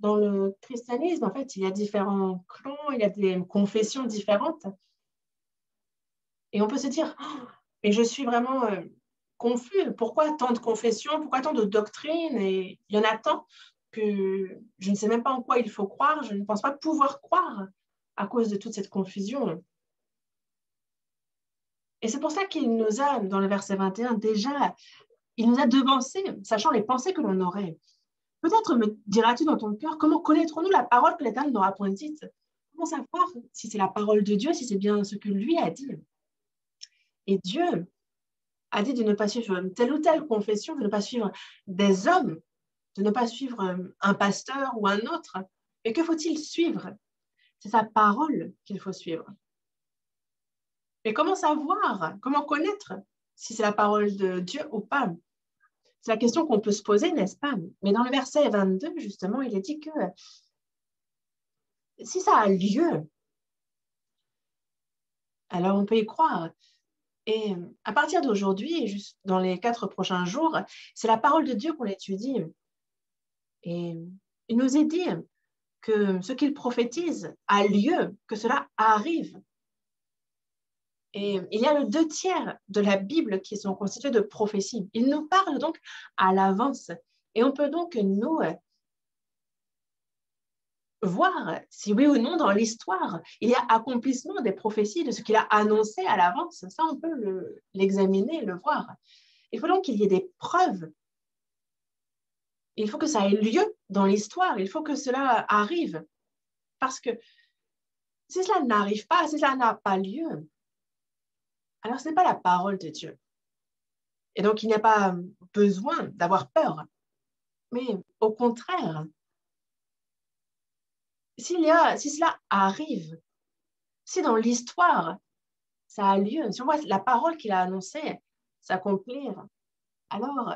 dans le christianisme, en fait, il y a différents clans, il y a des confessions différentes. Et on peut se dire, oh, mais je suis vraiment confus. Pourquoi tant de confessions? Pourquoi tant de doctrines? Et il y en a tant que je ne sais même pas en quoi il faut croire. Je ne pense pas pouvoir croire à cause de toute cette confusion. Et c'est pour ça qu'il nous a, dans le verset 21, déjà, il nous a devancés, sachant les pensées que l'on aurait. Peut-être me diras-tu dans ton cœur, comment connaîtrons-nous la parole que l'Éternel n'aura point dite? Comment savoir si c'est la parole de Dieu, si c'est bien ce que lui a dit? Et Dieu a dit de ne pas suivre telle ou telle confession, de ne pas suivre des hommes, de ne pas suivre un pasteur ou un autre. Mais que faut-il suivre? C'est sa parole qu'il faut suivre. Mais comment savoir, comment connaître si c'est la parole de Dieu ou pas? C'est la question qu'on peut se poser, n'est-ce pas? Mais dans le verset 22, justement, il est dit que si ça a lieu, alors on peut y croire. Et à partir d'aujourd'hui, juste dans les 4 prochains jours, c'est la parole de Dieu qu'on étudie. Et il nous est dit que ce qu'il prophétise a lieu, que cela arrive. Et il y a le 2/3 de la Bible qui sont constitués de prophéties. Il nous parle donc à l'avance. Et on peut donc, nous, voir si oui ou non dans l'histoire, il y a accomplissement des prophéties de ce qu'il a annoncé à l'avance. Ça, on peut l'examiner, le voir. Il faut donc qu'il y ait des preuves. Il faut que ça ait lieu dans l'histoire. Il faut que cela arrive. Parce que si cela n'arrive pas, si cela n'a pas lieu, alors ce n'est pas la parole de Dieu. Et donc, il n'y a pas besoin d'avoir peur. Mais au contraire, si cela arrive, si dans l'histoire, ça a lieu, si on voit la parole qu'il a annoncée s'accomplir, alors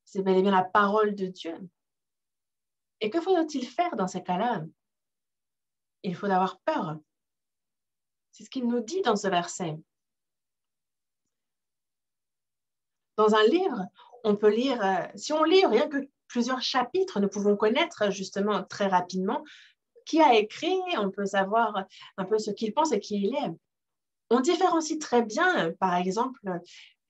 c'est bel et bien la parole de Dieu. Et que faut-il faire dans ces cas-là? Il faut avoir peur. C'est ce qu'il nous dit dans ce verset. Dans un livre, on peut lire, si on lit rien que plusieurs chapitres, nous pouvons connaître justement très rapidement qui a écrit, on peut savoir un peu ce qu'il pense et qui il est. On différencie très bien, par exemple,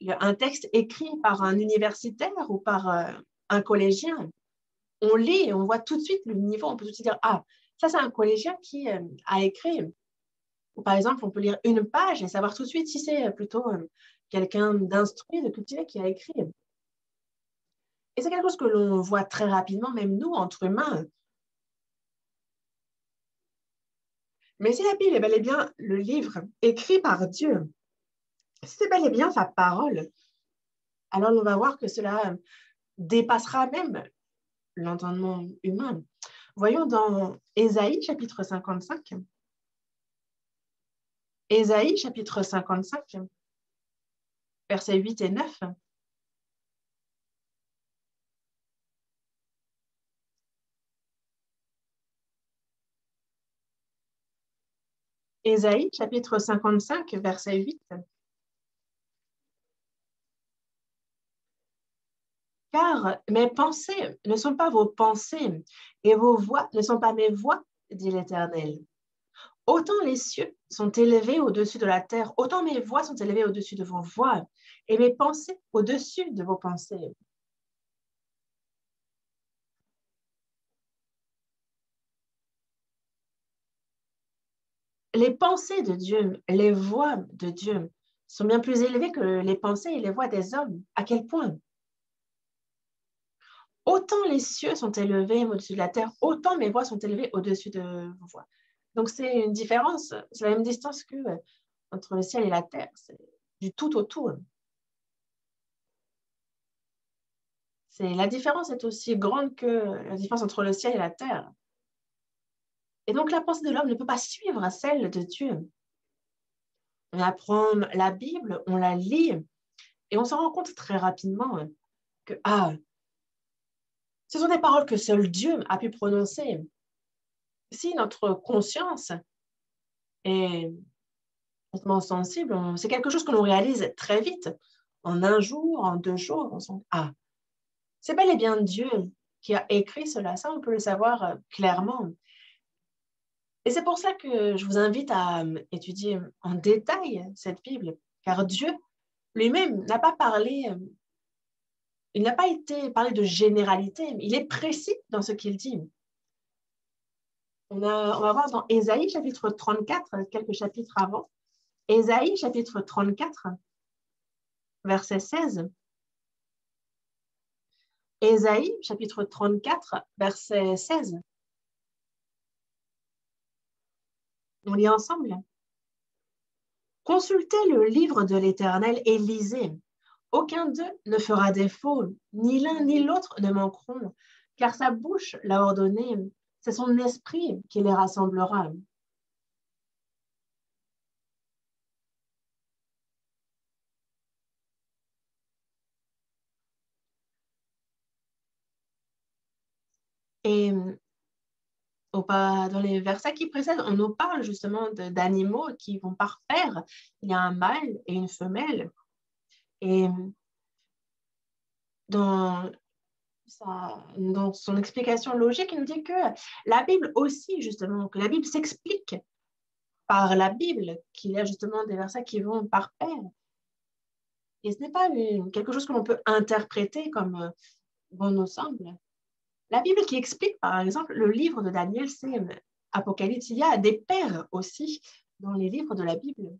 un texte écrit par un universitaire ou par un collégien. On lit et on voit tout de suite le niveau. On peut tout de suite dire, ah, ça c'est un collégien qui a écrit. Ou par exemple, on peut lire une page et savoir tout de suite si c'est plutôt quelqu'un d'instruit, de cultivé qui a écrit. Et c'est quelque chose que l'on voit très rapidement, même nous, entre humains. Mais si la Bible est bel et bien le livre écrit par Dieu, si c'est bel et bien sa parole, alors on va voir que cela dépassera même l'entendement humain. Voyons dans Ésaïe chapitre 55. Ésaïe chapitre 55, versets 8 et 9. Ésaïe chapitre 55, verset 8. Car mes pensées ne sont pas vos pensées et vos voix ne sont pas mes voix, dit l'Éternel. Autant les cieux sont élevés au-dessus de la terre, autant mes voix sont élevées au-dessus de vos voix et mes pensées au-dessus de vos pensées. Les pensées de Dieu, les voix de Dieu sont bien plus élevées que les pensées et les voix des hommes. À quel point? Autant les cieux sont élevés au-dessus de la terre, autant mes voix sont élevées au-dessus de vos voix. Donc, c'est une différence, c'est la même distance que entre le ciel et la terre, c'est du tout au tout. La différence est aussi grande que la différence entre le ciel et la terre. Et donc, la pensée de l'homme ne peut pas suivre celle de Dieu. On apprend la Bible, on la lit, et on se rend compte très rapidement que, ce sont des paroles que seul Dieu a pu prononcer. Si notre conscience est hautement sensible, c'est quelque chose que l'on réalise très vite. En un jour, en 2 jours, on sent, c'est bel et bien Dieu qui a écrit cela. Ça, on peut le savoir clairement. Et c'est pour ça que je vous invite à étudier en détail cette Bible, car Dieu lui-même n'a pas parlé, il n'a pas été parlé de généralité, il est précis dans ce qu'il dit. On va voir dans Ésaïe chapitre 34, quelques chapitres avant. Ésaïe chapitre 34, verset 16. Ésaïe chapitre 34, verset 16. On lit ensemble. Consultez le livre de l'Éternel et lisez. Aucun d'eux ne fera défaut, ni l'un ni l'autre ne manqueront, car sa bouche l'a ordonné, c'est son esprit qui les rassemblera. Et dans les versets qui précèdent, on nous parle justement d'animaux qui vont par paire. Il y a un mâle et une femelle. Et dans son explication logique, il nous dit que la Bible aussi, justement, que la Bible s'explique par la Bible, qu'il y a justement des versets qui vont par paire. Et ce n'est pas quelque chose que l'on peut interpréter comme bon nous semble. La Bible qui explique, par exemple, le livre de Daniel, c'est Apocalypse. Il y a des pères aussi dans les livres de la Bible.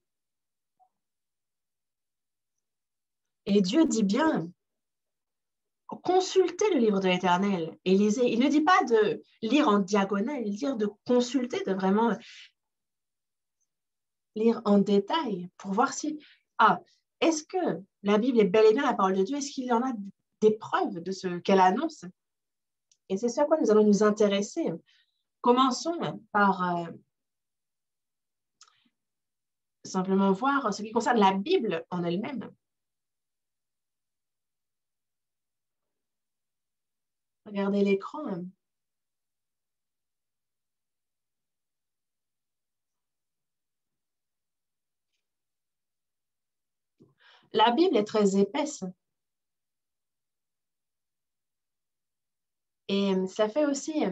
Et Dieu dit bien, consultez le livre de l'Éternel et lisez. Il ne dit pas de lire en diagonale, il dit de consulter, de vraiment lire en détail pour voir si, est-ce que la Bible est bel et bien la parole de Dieu? Est-ce qu'il y en a des preuves de ce qu'elle annonce? Et c'est ce à quoi nous allons nous intéresser. Commençons par simplement voir ce qui concerne la Bible en elle-même. Regardez l'écran. La Bible est très épaisse. Et ça fait aussi,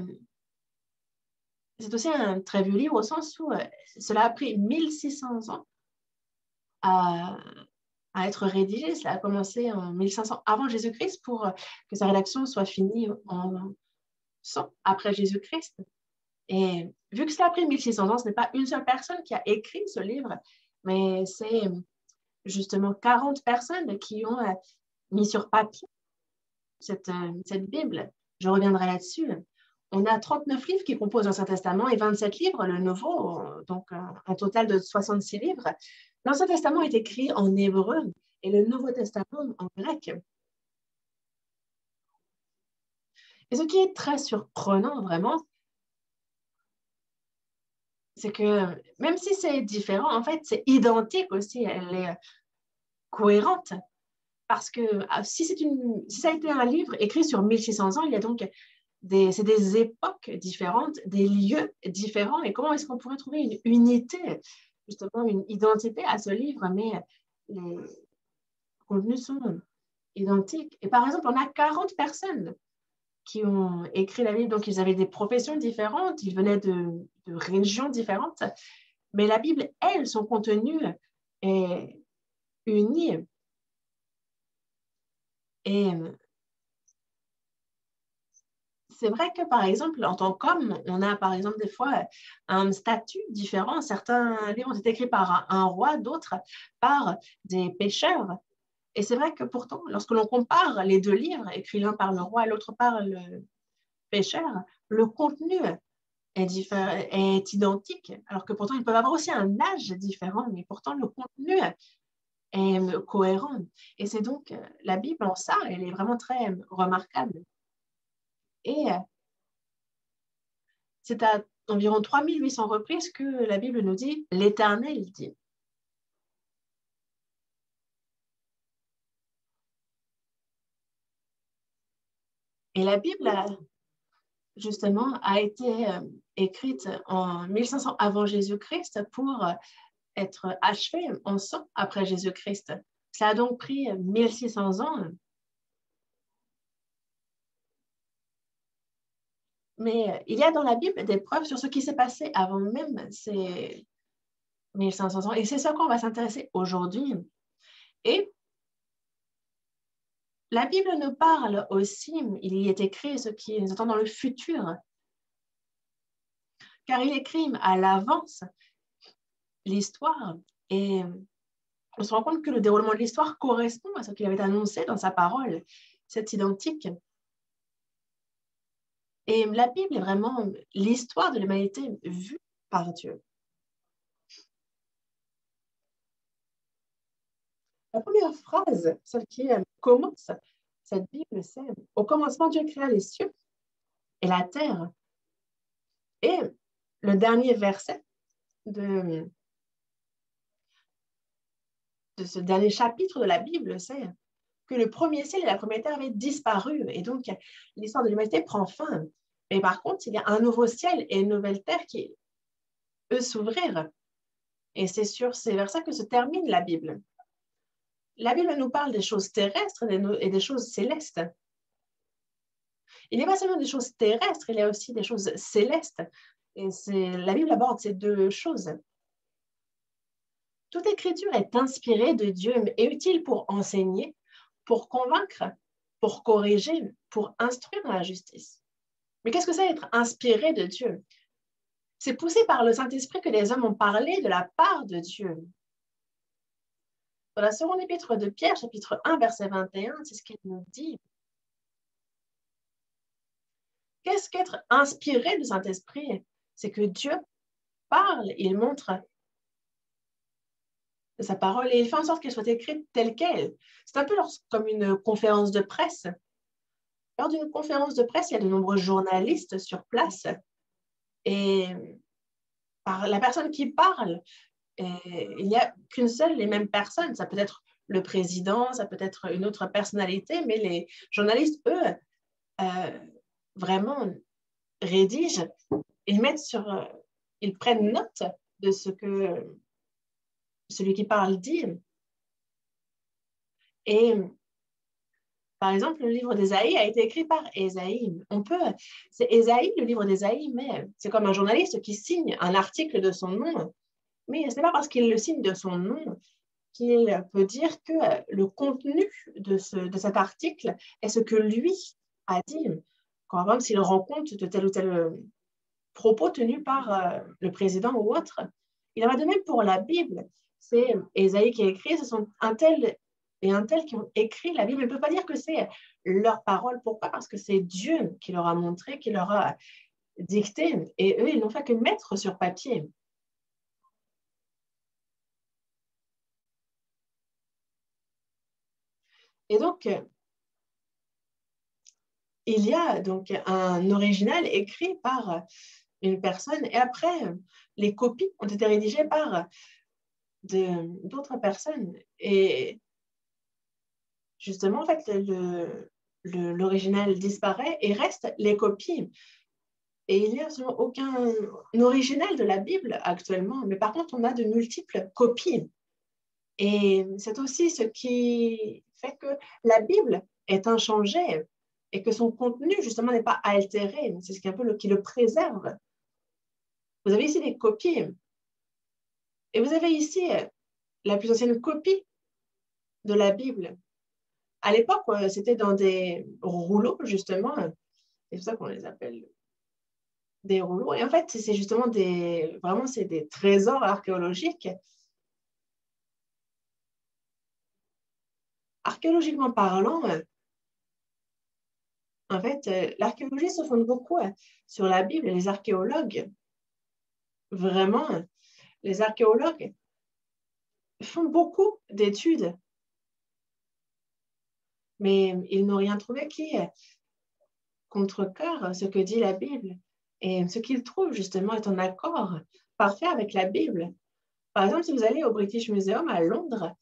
c'est aussi un très vieux livre au sens où cela a pris 1600 ans à être rédigé. Cela a commencé en 1500 avant Jésus-Christ pour que sa rédaction soit finie en 100 après Jésus-Christ. Et vu que cela a pris 1600 ans, ce n'est pas une seule personne qui a écrit ce livre, mais c'est justement 40 personnes qui ont mis sur papier cette Bible. Je reviendrai là-dessus. On a 39 livres qui composent l'Ancien Testament et 27 livres, le Nouveau, donc un total de 66 livres. L'Ancien Testament est écrit en hébreu et le Nouveau Testament en grec. Et ce qui est très surprenant, vraiment, c'est que même si c'est différent, en fait, c'est identique aussi. Elle est cohérente. Parce que si ça a été un livre écrit sur 1600 ans, il y a donc c'est des époques différentes, des lieux différents. Et comment est-ce qu'on pourrait trouver une unité, justement une identité à ce livre, mais les contenus sont identiques. Et par exemple, on a 40 personnes qui ont écrit la Bible, donc ils avaient des professions différentes, ils venaient de régions différentes, mais la Bible, elle, son contenu est uni. Et c'est vrai que, par exemple, en tant qu'homme, on a, par exemple, des fois un statut différent. Certains livres ont été écrits par un roi, d'autres par des pêcheurs. Et c'est vrai que pourtant, lorsque l'on compare les deux livres, écrits l'un par le roi et l'autre par le pêcheur, le contenu est identique, alors que pourtant, ils peuvent avoir aussi un âge différent, mais pourtant, le contenu est cohérent. Et c'est donc la Bible en ça, elle est vraiment très remarquable. Et c'est à environ 3800 reprises que la Bible nous dit « l'Éternel dit ». Et la Bible, justement, a été écrite en 1500 avant Jésus-Christ pour être achevée en 100 après Jésus-Christ. Ça a donc pris 1600 ans. Mais il y a dans la Bible des preuves sur ce qui s'est passé avant même ces 1500 ans. Et c'est ça qu'on va s'intéresser aujourd'hui. Et la Bible nous parle aussi, il y est écrit ce qui nous attend dans le futur, car il écrit à l'avance l'histoire et on se rend compte que le déroulement de l'histoire correspond à ce qu'il avait annoncé dans sa parole. C'est identique. Et la Bible est vraiment l'histoire de l'humanité vue par Dieu. La première phrase, celle qui commence cette Bible, c'est « Au commencement, Dieu créa les cieux et la terre ». Et le dernier verset de ce dernier chapitre de la Bible, c'est que le premier ciel et la première terre avaient disparu. Et donc, l'histoire de l'humanité prend fin. Mais par contre, il y a un nouveau ciel et une nouvelle terre qui, eux, s'ouvrirent. Et c'est sur ces versets que se termine la Bible. La Bible nous parle des choses terrestres et des choses célestes. Il n'y a pas seulement des choses terrestres, il y a aussi des choses célestes. Et la Bible aborde ces deux choses. Toute écriture est inspirée de Dieu et utile pour enseigner, pour convaincre, pour corriger, pour instruire dans la justice. Mais qu'est-ce que c'est être inspiré de Dieu? C'est poussé par le Saint-Esprit que les hommes ont parlé de la part de Dieu. Dans la seconde épître de Pierre, chapitre 1, verset 21, c'est ce qu'il nous dit. Qu'est-ce qu'être inspiré du Saint-Esprit? C'est que Dieu parle, il montre de sa parole et il fait en sorte qu'elle soit écrite telle qu'elle. C'est un peu comme une conférence de presse. Lors d'une conférence de presse, il y a de nombreux journalistes sur place et par la personne qui parle, il n'y a qu'une seule et même personne. Ça peut être le président, ça peut être une autre personnalité, mais les journalistes, eux, vraiment rédigent, ils prennent note de ce que celui qui parle dit. Et par exemple, le livre d'Ésaïe a été écrit par Ésaïe. C'est Ésaïe, le livre d'Ésaïe, mais c'est comme un journaliste qui signe un article de son nom. Mais ce n'est pas parce qu'il le signe de son nom qu'il peut dire que le contenu de cet article est ce que lui a dit. Par exemple, s'il rend compte de tel ou tel propos tenus par le président ou autre. Il en va de même pour la Bible. C'est Ésaïe qui a écrit, ce sont un tel et un tel qui ont écrit la Bible. Il ne peut pas dire que c'est leur parole. Pourquoi? Parce que c'est Dieu qui leur a montré, qui leur a dicté. Et eux, ils n'ont fait que mettre sur papier. Et donc, il y a donc un original écrit par une personne et après, les copies ont été rédigées par d'autres personnes. Et justement, en fait, l'original disparaît et restent les copies. Et il n'y a absolument aucun original de la Bible actuellement, mais par contre, on a de multiples copies. Et c'est aussi ce qui fait que la Bible est inchangée et que son contenu, justement, n'est pas altéré. C'est ce qui, est un peu qui le préserve. Vous avez ici des copies. Et vous avez ici la plus ancienne copie de la Bible. À l'époque, c'était dans des rouleaux, justement. C'est pour ça qu'on les appelle des rouleaux. Et en fait, c'est justement vraiment, c'est des trésors archéologiques. Archéologiquement parlant, en fait, l'archéologie se fonde beaucoup sur la Bible et les archéologues. Vraiment, les archéologues font beaucoup d'études, mais ils n'ont rien trouvé qui contrecarre ce que dit la Bible. Et ce qu'ils trouvent, justement, est en accord parfait avec la Bible. Par exemple, si vous allez au British Museum à Londres,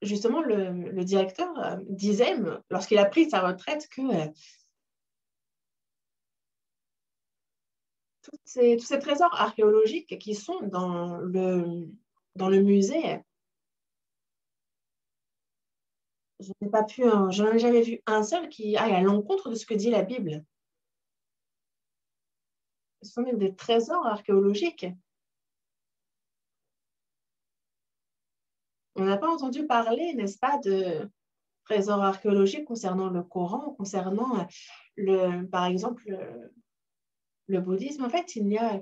justement, le directeur disait, lorsqu'il a pris sa retraite, que tous ces trésors archéologiques qui sont dans le musée, je n'en ai jamais vu un seul qui aille à l'encontre de ce que dit la Bible. Ce sont même des trésors archéologiques. On n'a pas entendu parler, n'est-ce pas, de trésors archéologiques concernant le Coran, concernant, par exemple, le bouddhisme. En fait, il n'y a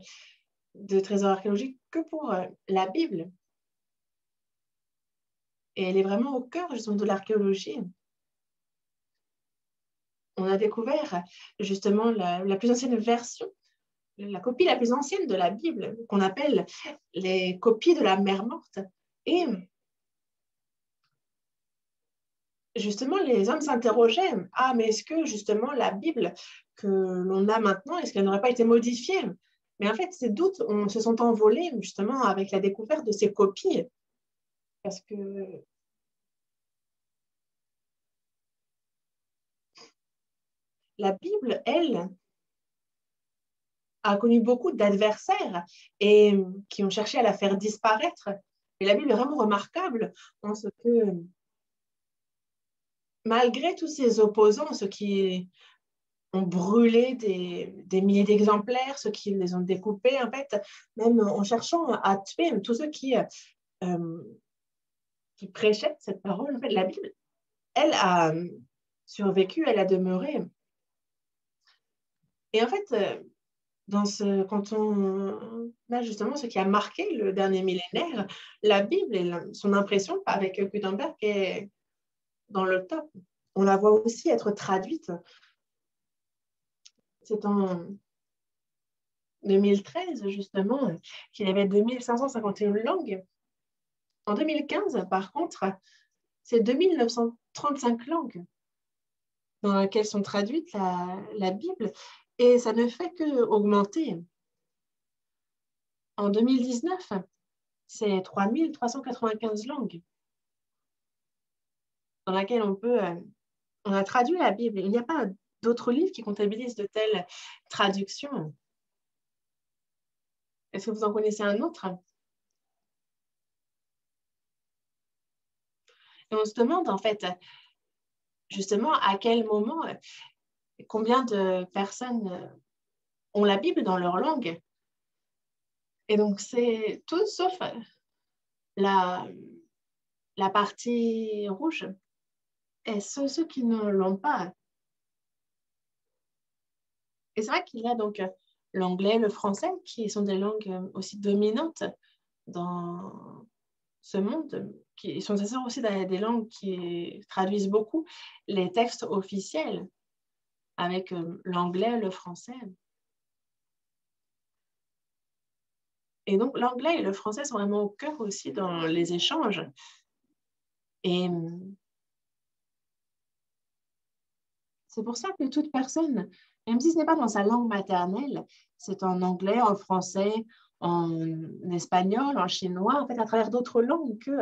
de trésors archéologiques que pour la Bible. Et elle est vraiment au cœur, justement, de l'archéologie. On a découvert, justement, la plus ancienne version, la copie la plus ancienne de la Bible, qu'on appelle les copies de la mer morte. Et justement, les hommes s'interrogeaient, ah, mais est-ce que justement la Bible que l'on a maintenant, est-ce qu'elle n'aurait pas été modifiée? Mais en fait, ces doutes se sont envolés justement avec la découverte de ces copies, parce que la Bible, elle, a connu beaucoup d'adversaires et qui ont cherché à la faire disparaître. Et la Bible est vraiment remarquable en ce que, malgré tous ces opposants, ceux qui ont brûlé des milliers d'exemplaires, ceux qui les ont découpés, en fait, même en cherchant à tuer tous ceux qui prêchaient cette parole, en fait, la Bible, elle a survécu, elle a demeuré. Et en fait, quand on a justement ce qui a marqué le dernier millénaire, la Bible et son impression avec Gutenberg est dans le top. On la voit aussi être traduite. C'est en 2013, justement, qu'il y avait 2551 langues. En 2015, par contre, c'est 2935 langues dans lesquelles sont traduites la Bible. Et ça ne fait qu'augmenter. En 2019, c'est 3395 langues dans lesquelles on a traduit la Bible. Il n'y a pas d'autres livres qui comptabilisent de telles traductions. Est-ce que vous en connaissez un autre? Et on se demande en fait, justement, à quel moment, combien de personnes ont la Bible dans leur langue. Et donc, c'est tout sauf la, la partie rouge. Et ceux qui ne l'ont pas. Et c'est vrai qu'il y a donc l'anglais, le français, qui sont des langues aussi dominantes dans ce monde, qui sont aussi des langues qui traduisent beaucoup les textes officiels avec l'anglais, le français. Et donc, l'anglais et le français sont vraiment au cœur aussi dans les échanges. Et c'est pour ça que toute personne, même si ce n'est pas dans sa langue maternelle, c'est en anglais, en français, en espagnol, en chinois, en fait, à travers d'autres langues que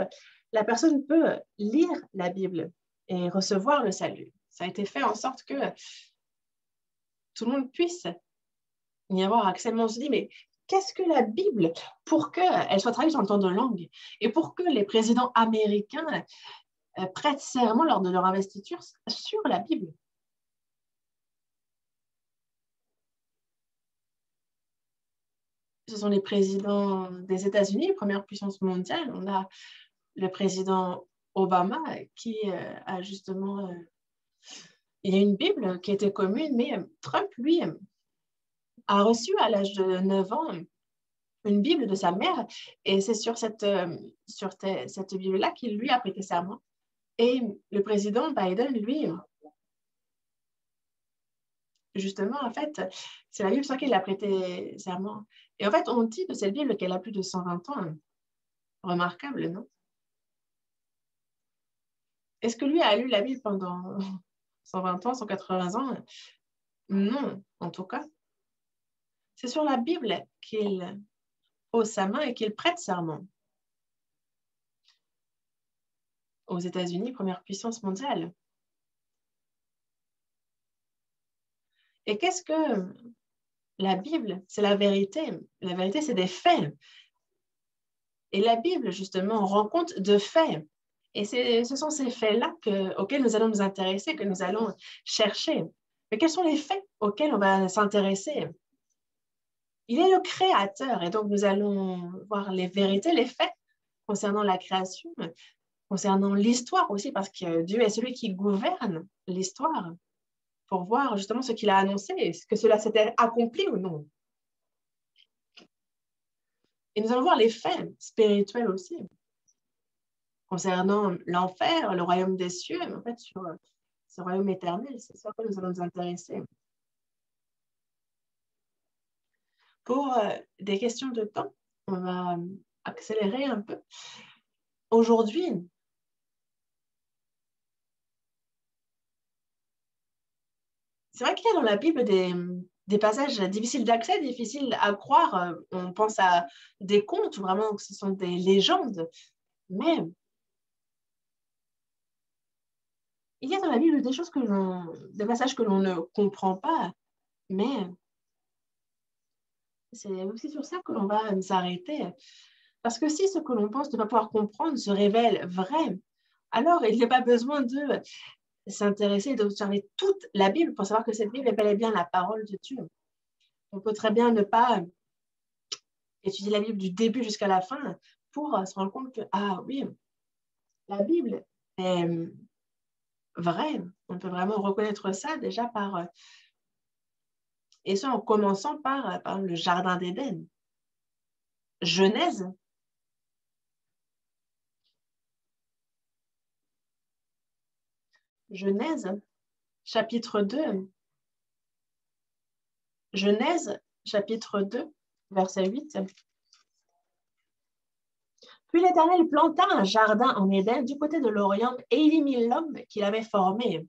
la personne peut lire la Bible et recevoir le salut. Ça a été fait en sorte que tout le monde puisse y avoir accès. Mais on se dit, mais qu'est-ce que la Bible pour qu'elle soit traduite en tant de langue et pour que les présidents américains prêtent serment lors de leur investiture sur la Bible? Ce sont les présidents des États-Unis, première puissance mondiale. On a le président Obama qui a justement... il y a une Bible qui était commune, mais Trump, lui, a reçu à l'âge de 9 ans une Bible de sa mère, et c'est sur cette Bible-là qu'il lui a prêté serment. Et le président Biden, lui, justement, en fait, c'est la Bible sur laquelle il a prêté serment. Et en fait, on dit de cette Bible qu'elle a plus de 120 ans. Remarquable, non? Est-ce que lui a lu la Bible pendant 120 ans, 180 ans? Non, en tout cas. C'est sur la Bible qu'il pose sa main et qu'il prête serment. Aux États-Unis, première puissance mondiale. Et qu'est-ce que la Bible? C'est la vérité. La vérité, c'est des faits. Et la Bible, justement, rend compte de faits. Et ce sont ces faits-là auxquels nous allons nous intéresser, que nous allons chercher. Mais quels sont les faits auxquels on va s'intéresser? Il est le créateur, et donc nous allons voir les vérités, les faits concernant la création, concernant l'histoire aussi, parce que Dieu est celui qui gouverne l'histoire, pour voir justement ce qu'il a annoncé, est-ce que cela s'était accompli ou non. Et nous allons voir les faits spirituels aussi, concernant l'enfer, le royaume des cieux, mais en fait sur ce royaume éternel, c'est ça que nous allons nous intéresser. Pour des questions de temps, on va accélérer un peu. Aujourd'hui, c'est vrai qu'il y a dans la Bible des passages difficiles d'accès, difficiles à croire. On pense à des contes, vraiment, que ce sont des légendes. Mais il y a dans la Bible des choses des passages que l'on ne comprend pas. Mais c'est aussi sur ça que l'on va s'arrêter. Parce que si ce que l'on pense ne pas pouvoir comprendre se révèle vrai, alors il n'y a pas besoin de s'intéresser et d'observer toute la Bible pour savoir que cette Bible est bel et bien la parole de Dieu. On peut très bien ne pas étudier la Bible du début jusqu'à la fin pour se rendre compte que, ah oui, la Bible est vraie. On peut vraiment reconnaître ça déjà par Et ça en commençant par le Jardin d'Éden. Genèse, Genèse, chapitre 2. Genèse, chapitre 2, verset 8. Puis l'Éternel planta un jardin en Éden du côté de l'Orient et il y mit l'homme qu'il avait formé.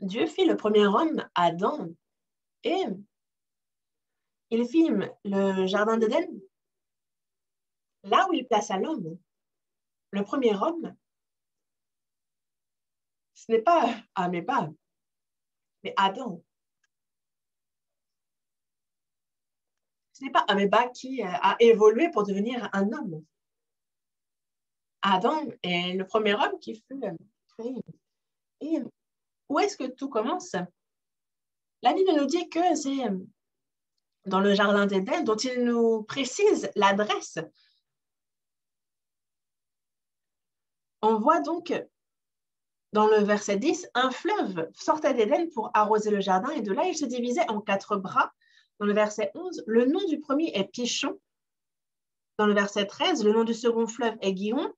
Dieu fit le premier homme, Adam, et il fit le jardin d'Éden là où il plaça l'homme. Le premier homme, ce n'est pas Améba, mais Adam. Ce n'est pas Améba qui a évolué pour devenir un homme. Adam est le premier homme qui fut créé. Et où est-ce que tout commence? La Bible nous dit que c'est dans le jardin d'Éden dont il nous précise l'adresse. On voit donc dans le verset 10, un fleuve sortait d'Éden pour arroser le jardin et de là il se divisait en 4 bras. Dans le verset 11, le nom du premier est Pishon. Dans le verset 13, le nom du second fleuve est Gihon.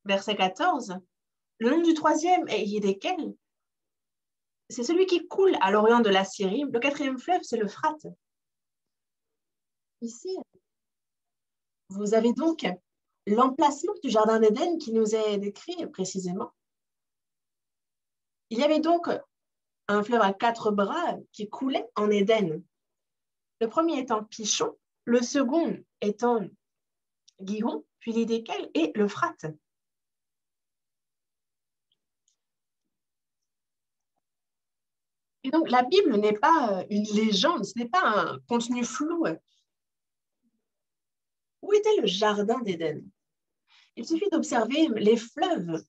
Verset 14, le nom du troisième est Hiddekel. C'est celui qui coule à l'orient de la Syrie. Le quatrième fleuve, c'est l'Euphrate. Ici, vous avez donc l'emplacement du jardin d'Éden qui nous est décrit précisément. Il y avait donc un fleuve à 4 bras qui coulait en Éden. Le premier étant Pishon, le second étant Gihon, puis l'Hiddekel et l'Euphrate. Et donc, la Bible n'est pas une légende, ce n'est pas un contenu flou. Où était le jardin d'Éden? Il suffit d'observer les fleuves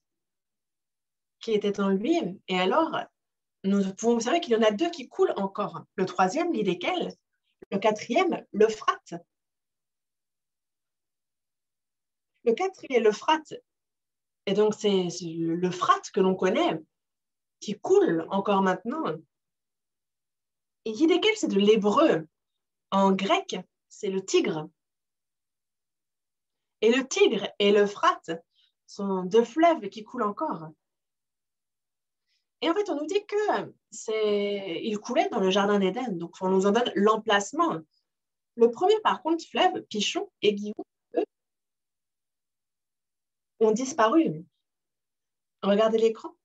qui étaient en lui, et alors nous pouvons observer qu'il y en a 2 qui coulent encore. Le troisième, l'Hiddekel, le quatrième, l'Euphrate. Le quatrième, l'Euphrate, et donc c'est l'Euphrate que l'on connaît, qui coule encore maintenant. Et Hiddekel, c'est de l'hébreu. En grec, c'est le tigre. Et le Tigre et l'Euphrate sont 2 fleuves qui coulent encore. Et en fait, on nous dit qu'il coulait dans le jardin d'Éden. Donc, on nous en donne l'emplacement. Le premier, par contre, fleuve, Pishon et Gihon, eux, ont disparu. Regardez l'écran.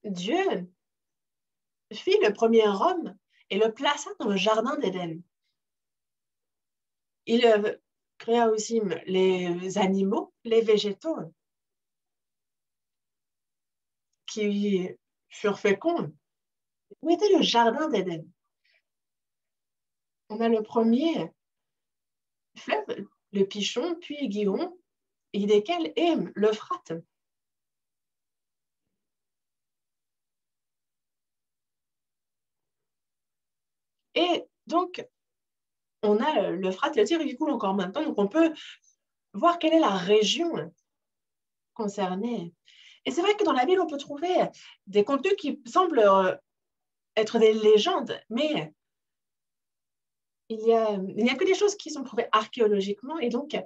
Dieu fit le premier homme et le plaça dans le jardin d'Éden. Il créa aussi les animaux, les végétaux qui furent féconds. Où était le jardin d'Éden? On a le premier fleuve, le Pichon, puis Gihon, et desquels est l'Euphrate. Et donc, on a l'Euphrate et le Tigre qui coulent encore maintenant, donc on peut voir quelle est la région concernée. Et c'est vrai que dans la Bible, on peut trouver des contenus qui semblent être des légendes, mais il n'y a que des choses qui sont prouvées archéologiquement, et donc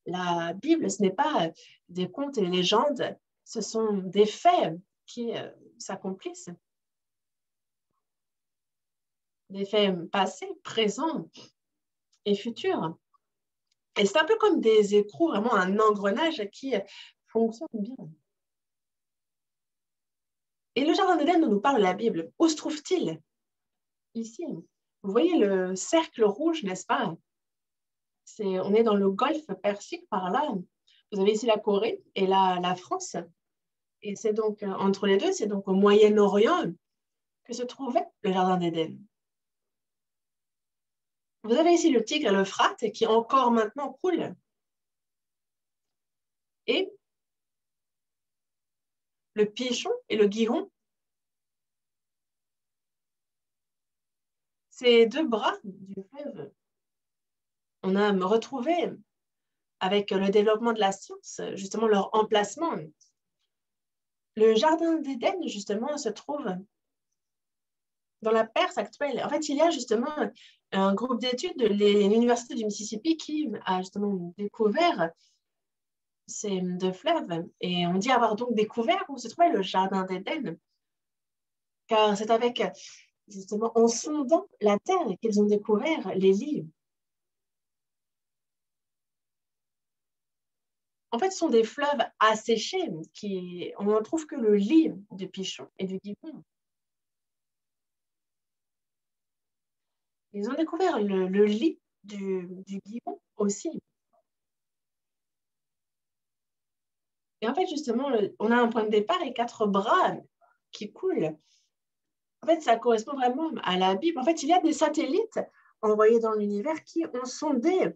la Bible, ce n'est pas des contes et des légendes, ce sont des faits qui s'accomplissent. Des faits passés, présents et futurs. Et c'est un peu comme des écrous, vraiment un engrenage qui fonctionne bien. Et le jardin d'Éden dont nous parle la Bible, où se trouve-t-il? Ici. Vous voyez le cercle rouge, n'est-ce pas? On est dans le golfe Persique par là. Vous avez ici la Corée et la France. Et c'est donc entre les deux, c'est donc au Moyen-Orient que se trouvait le jardin d'Éden. Vous avez ici le Tigre et l'Euphrate qui encore maintenant coulent. Et le Pichon et le Gihon, ces deux bras du fleuve, on a retrouvé avec le développement de la science, justement leur emplacement. Le jardin d'Éden, justement, se trouve dans la Perse actuelle. En fait, il y a justement un groupe d'études de l'Université du Mississippi qui a justement découvert ces deux fleuves. Et on dit avoir donc découvert où se trouvait le jardin d'Éden, car c'est avec, justement, en sondant la terre qu'ils ont découvert les lits. En fait, ce sont des fleuves asséchés on ne trouve que le lit du pichon et du guipon. Ils ont découvert le lit du guipon aussi. Et en fait, justement, on a un point de départ et 4 bras qui coulent. En fait, ça correspond vraiment à la Bible. En fait, il y a des satellites envoyés dans l'univers qui ont sondé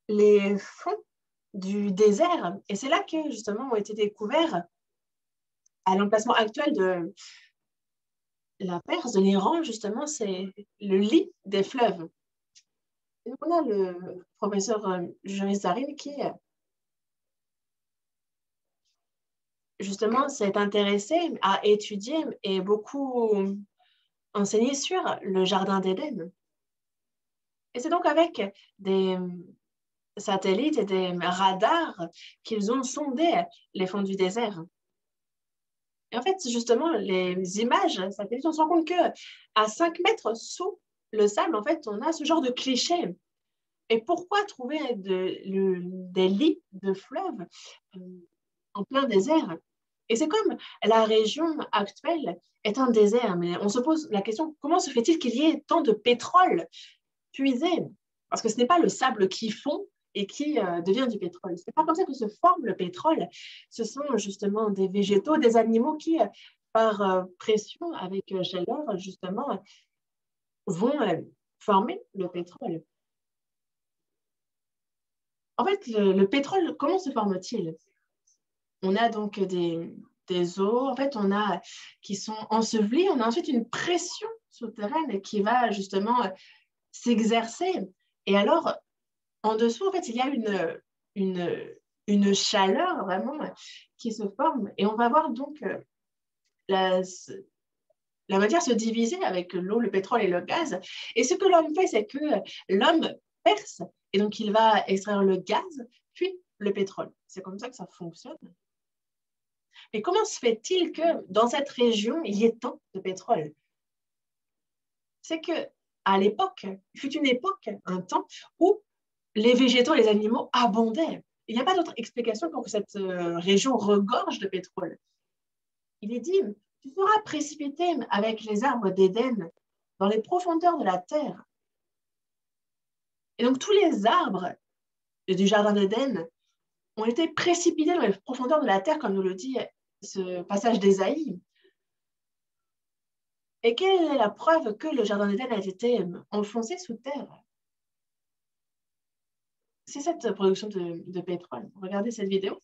les fonds du désert. Et c'est là que, justement, ont été découverts à l'emplacement actuel de la Perse, de l'Iran, justement, c'est le lit des fleuves. Et donc, on a le professeur Joris Zarin qui, justement, s'est intéressé à étudier et beaucoup enseigné sur le jardin d'Éden. Et c'est donc avec des satellites et des radars qu'ils ont sondé les fonds du désert. Et en fait, justement, les images satellites, on se rend compte qu'à 5 mètres sous le sable, en fait, on a ce genre de cliché. Et pourquoi trouver des lits de fleuves en plein désert? Et c'est comme la région actuelle est un désert, mais on se pose la question, comment se fait-il qu'il y ait tant de pétrole puisé? Parce que ce n'est pas le sable qui fond et qui devient du pétrole. Ce n'est pas comme ça que se forme le pétrole. Ce sont justement des végétaux, des animaux qui, par pression avec chaleur, justement, vont former le pétrole. En fait, le pétrole, comment se forme-t-il? On a donc des eaux, en fait, qui sont ensevelies. On a ensuite une pression souterraine qui va justement s'exercer. Et alors, en dessous, en fait, il y a une chaleur vraiment qui se forme. Et on va voir donc la matière se diviser avec l'eau, le pétrole et le gaz. Et ce que l'homme fait, c'est que l'homme perce. Et donc, il va extraire le gaz, puis le pétrole. C'est comme ça que ça fonctionne. Mais comment se fait-il que dans cette région, il y ait tant de pétrole? C'est qu'à l'époque, il fut une époque, un temps, où les végétaux, les animaux abondaient. Il n'y a pas d'autre explication pour que cette région regorge de pétrole. Il est dit, tu seras précipité avec les arbres d'Éden dans les profondeurs de la terre. Et donc tous les arbres du jardin d'Éden ont été précipités dans les profondeurs de la terre, comme nous le dit ce passage d'Ésaïe. Et quelle est la preuve que le jardin d'Éden a été enfoncé sous terre? C'est cette production de pétrole. Regardez cette vidéo.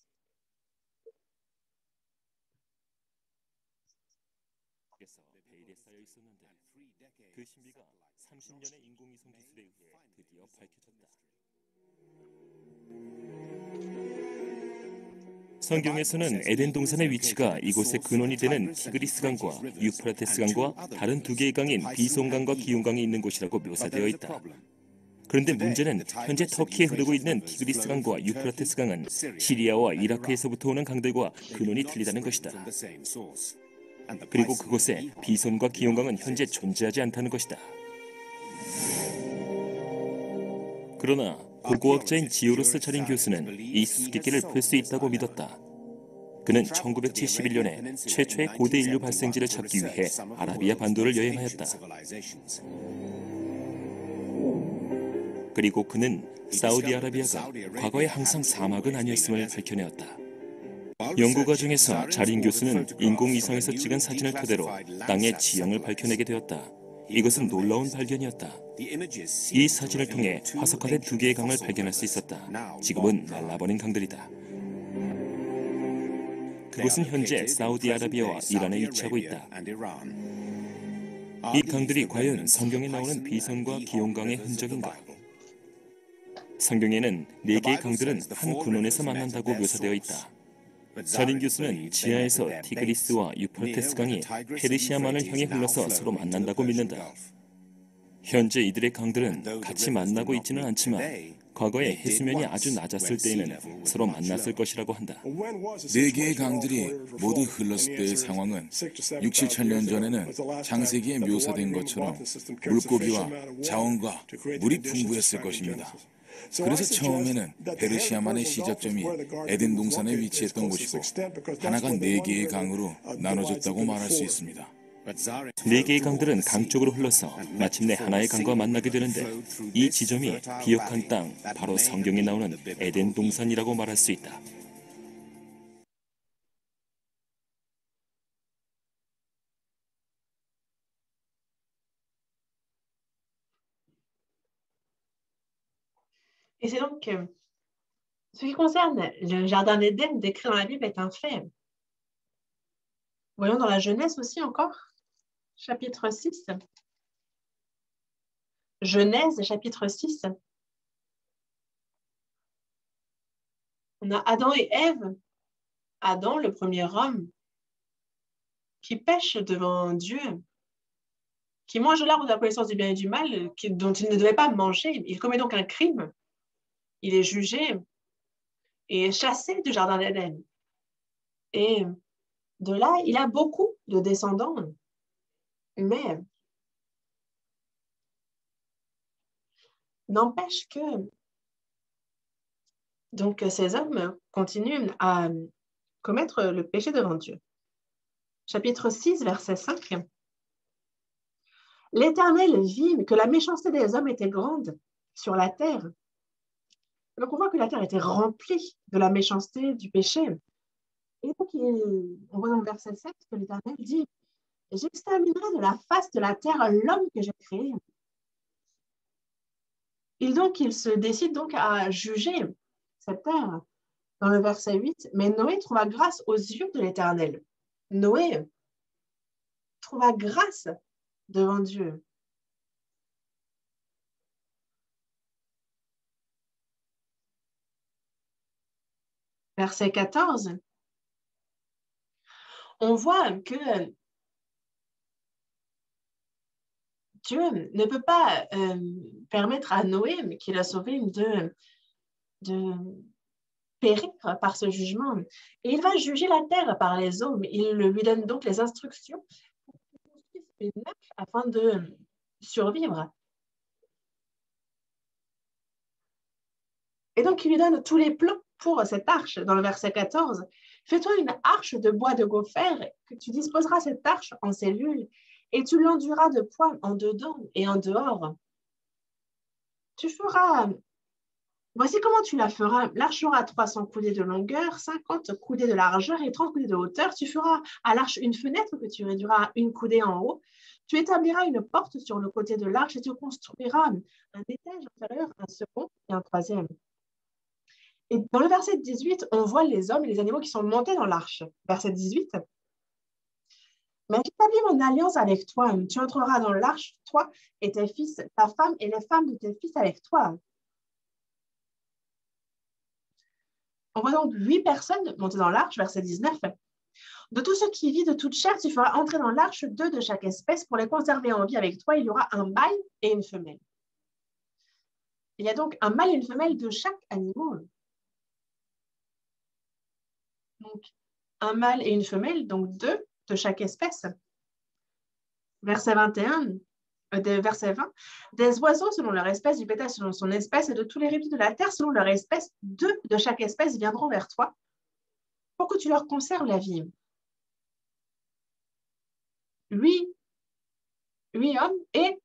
성경에서는 에덴 동산의 위치가 이곳의 근원이 되는 티그리스강과 유프라테스강과 다른 두 개의 강인 비손강과 기온강이 있는 곳이라고 묘사되어 있다. 그런데 문제는 현재 터키에 흐르고 있는 티그리스강과 유프라테스강은 시리아와 이라크에서부터 오는 강들과 근원이 틀리다는 것이다. 그리고 그곳에 비손과 기온강은 현재 존재하지 않다는 것이다. 그러나 고고학자인 지오로스 차린 교수는 이 수수께끼를 풀 수 있다고 믿었다. 그는 1971년에 최초의 고대 인류 발생지를 찾기 위해 아라비아 반도를 여행하였다. 그리고 그는 사우디아라비아가 과거에 항상 사막은 아니었음을 밝혀내었다. 연구 과정에서 자린 교수는 인공위성에서 찍은 사진을 토대로 땅의 지형을 밝혀내게 되었다. 이것은 놀라운 발견이었다. 이 사진을 통해 화석화된 두 개의 강을 발견할 수 있었다. 지금은 말라버린 강들이다. 그곳은 현재 사우디아라비아와 이란에 위치하고 있다. 이 강들이 과연 성경에 나오는 비손과 기용강의 흔적인가? 성경에는 네 개의 강들은 한 군원에서 만난다고 묘사되어 있다. 자린 교수는 지하에서 티그리스와 유프라테스 강이 페르시아만을 향해 흘러서 서로 만난다고 믿는다. 현재 이들의 강들은 같이 만나고 있지는 않지만 과거에 해수면이 아주 낮았을 때에는 서로 만났을 것이라고 한다. 네 개의 강들이 모두 흘렀을 때의 상황은 6, 7천 년 전에는 창세기에 묘사된 것처럼 물고기와 자원과 물이 풍부했을 것입니다. 그래서 처음에는 페르시아만의 시작점이 에덴 동산에 위치했던 곳이고 하나가 네 개의 강으로 나눠졌다고 말할 수 있습니다. 네 개의 강들은 강 쪽으로 흘러서 마침내 하나의 강과 만나게 되는데 이 지점이 비옥한 땅, 바로 성경에 나오는 에덴 동산이라고 말할 수 있다. Et c'est donc ce qui concerne le jardin d'Éden décrit dans la Bible est un fait. Voyons dans la Genèse aussi encore, chapitre 6. Genèse, chapitre 6. On a Adam et Ève. Adam, le premier homme, qui pêche devant Dieu, qui mange l'arbre de la connaissance du bien et du mal, dont il ne devait pas manger. Il commet donc un crime. Il est jugé et chassé du jardin d'Éden. Et de là, il a beaucoup de descendants. Mais n'empêche que donc ces hommes continuent à commettre le péché devant Dieu. Chapitre 6, verset 5. L'Éternel vit que la méchanceté des hommes était grande sur la terre. Donc on voit que la terre était remplie de la méchanceté, du péché. Et donc on voit dans le verset 7 que l'Éternel dit « J'exterminerai de la face de la terre l'homme que j'ai créé. » Il se décide donc à juger cette terre. Dans le verset 8, « Mais Noé trouva grâce aux yeux de l'Éternel. » Noé trouva grâce devant Dieu. Verset 14, on voit que Dieu ne peut pas permettre à Noé, qui l'a sauvé, de périr par ce jugement. Et il va juger la terre par les hommes. Il lui donne donc les instructions pour construire une arche afin de survivre. Et donc, il lui donne tous les plans pour cette arche. Dans le verset 14, « Fais-toi une arche de bois de gopher, que tu disposeras cette arche en cellules, et tu l'enduras de poids en dedans et en dehors. Tu feras... Voici comment tu la feras. L'arche aura 300 coudées de longueur, 50 coudées de largeur et 30 coudées de hauteur. Tu feras à l'arche une fenêtre que tu réduiras à une coudée en haut. Tu établiras une porte sur le côté de l'arche et tu construiras un étage inférieur, un second et un troisième. » Et dans le verset 18, on voit les hommes et les animaux qui sont montés dans l'arche. Verset 18. « Mais j'établis mon alliance avec toi. Tu entreras dans l'arche, toi et tes fils, ta femme et les femmes de tes fils avec toi. » On voit donc 8 personnes montées dans l'arche, verset 19. « De tout ce qui vit de toute chair, tu feras entrer dans l'arche 2 de chaque espèce. Pour les conserver en vie avec toi, il y aura un mâle et une femelle. » Il y a donc un mâle et une femelle de chaque animal. Donc, un mâle et une femelle, donc 2 de chaque espèce. Verset 21, verset 20. Des oiseaux selon leur espèce, du bétail selon son espèce, et de tous les reptiles de la terre selon leur espèce, 2 de chaque espèce viendront vers toi pour que tu leur conserves la vie. 8 hommes et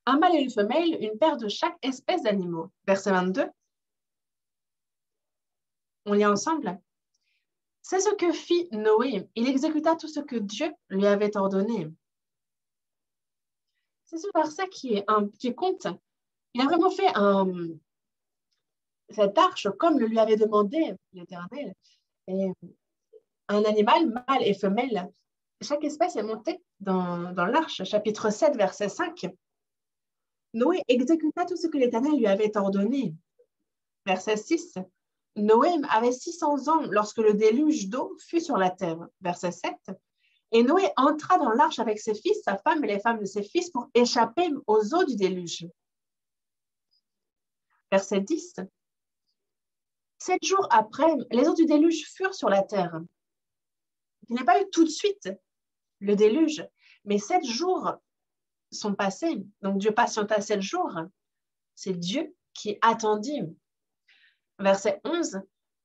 un mâle et une femelle, une paire de chaque espèce d'animaux. Verset 22. On lit ensemble. C'est ce que fit Noé. Il exécuta tout ce que Dieu lui avait ordonné. C'est ce verset qui compte. Il a vraiment fait cette arche comme le lui avait demandé l'Éternel. Et un animal, mâle et femelle, chaque espèce est montée dans l'arche. Chapitre 7, verset 5. Noé exécuta tout ce que l'Éternel lui avait ordonné. Verset 6. Noé avait 600 ans lorsque le déluge d'eau fut sur la terre. Verset 7. Et Noé entra dans l'arche avec ses fils, sa femme et les femmes de ses fils pour échapper aux eaux du déluge. Verset 10. 7 jours après, les eaux du déluge furent sur la terre. Il n'y a pas eu tout de suite le déluge, mais 7 jours sont passés. Donc Dieu patienta 7 jours. C'est Dieu qui attendit. Verset 11.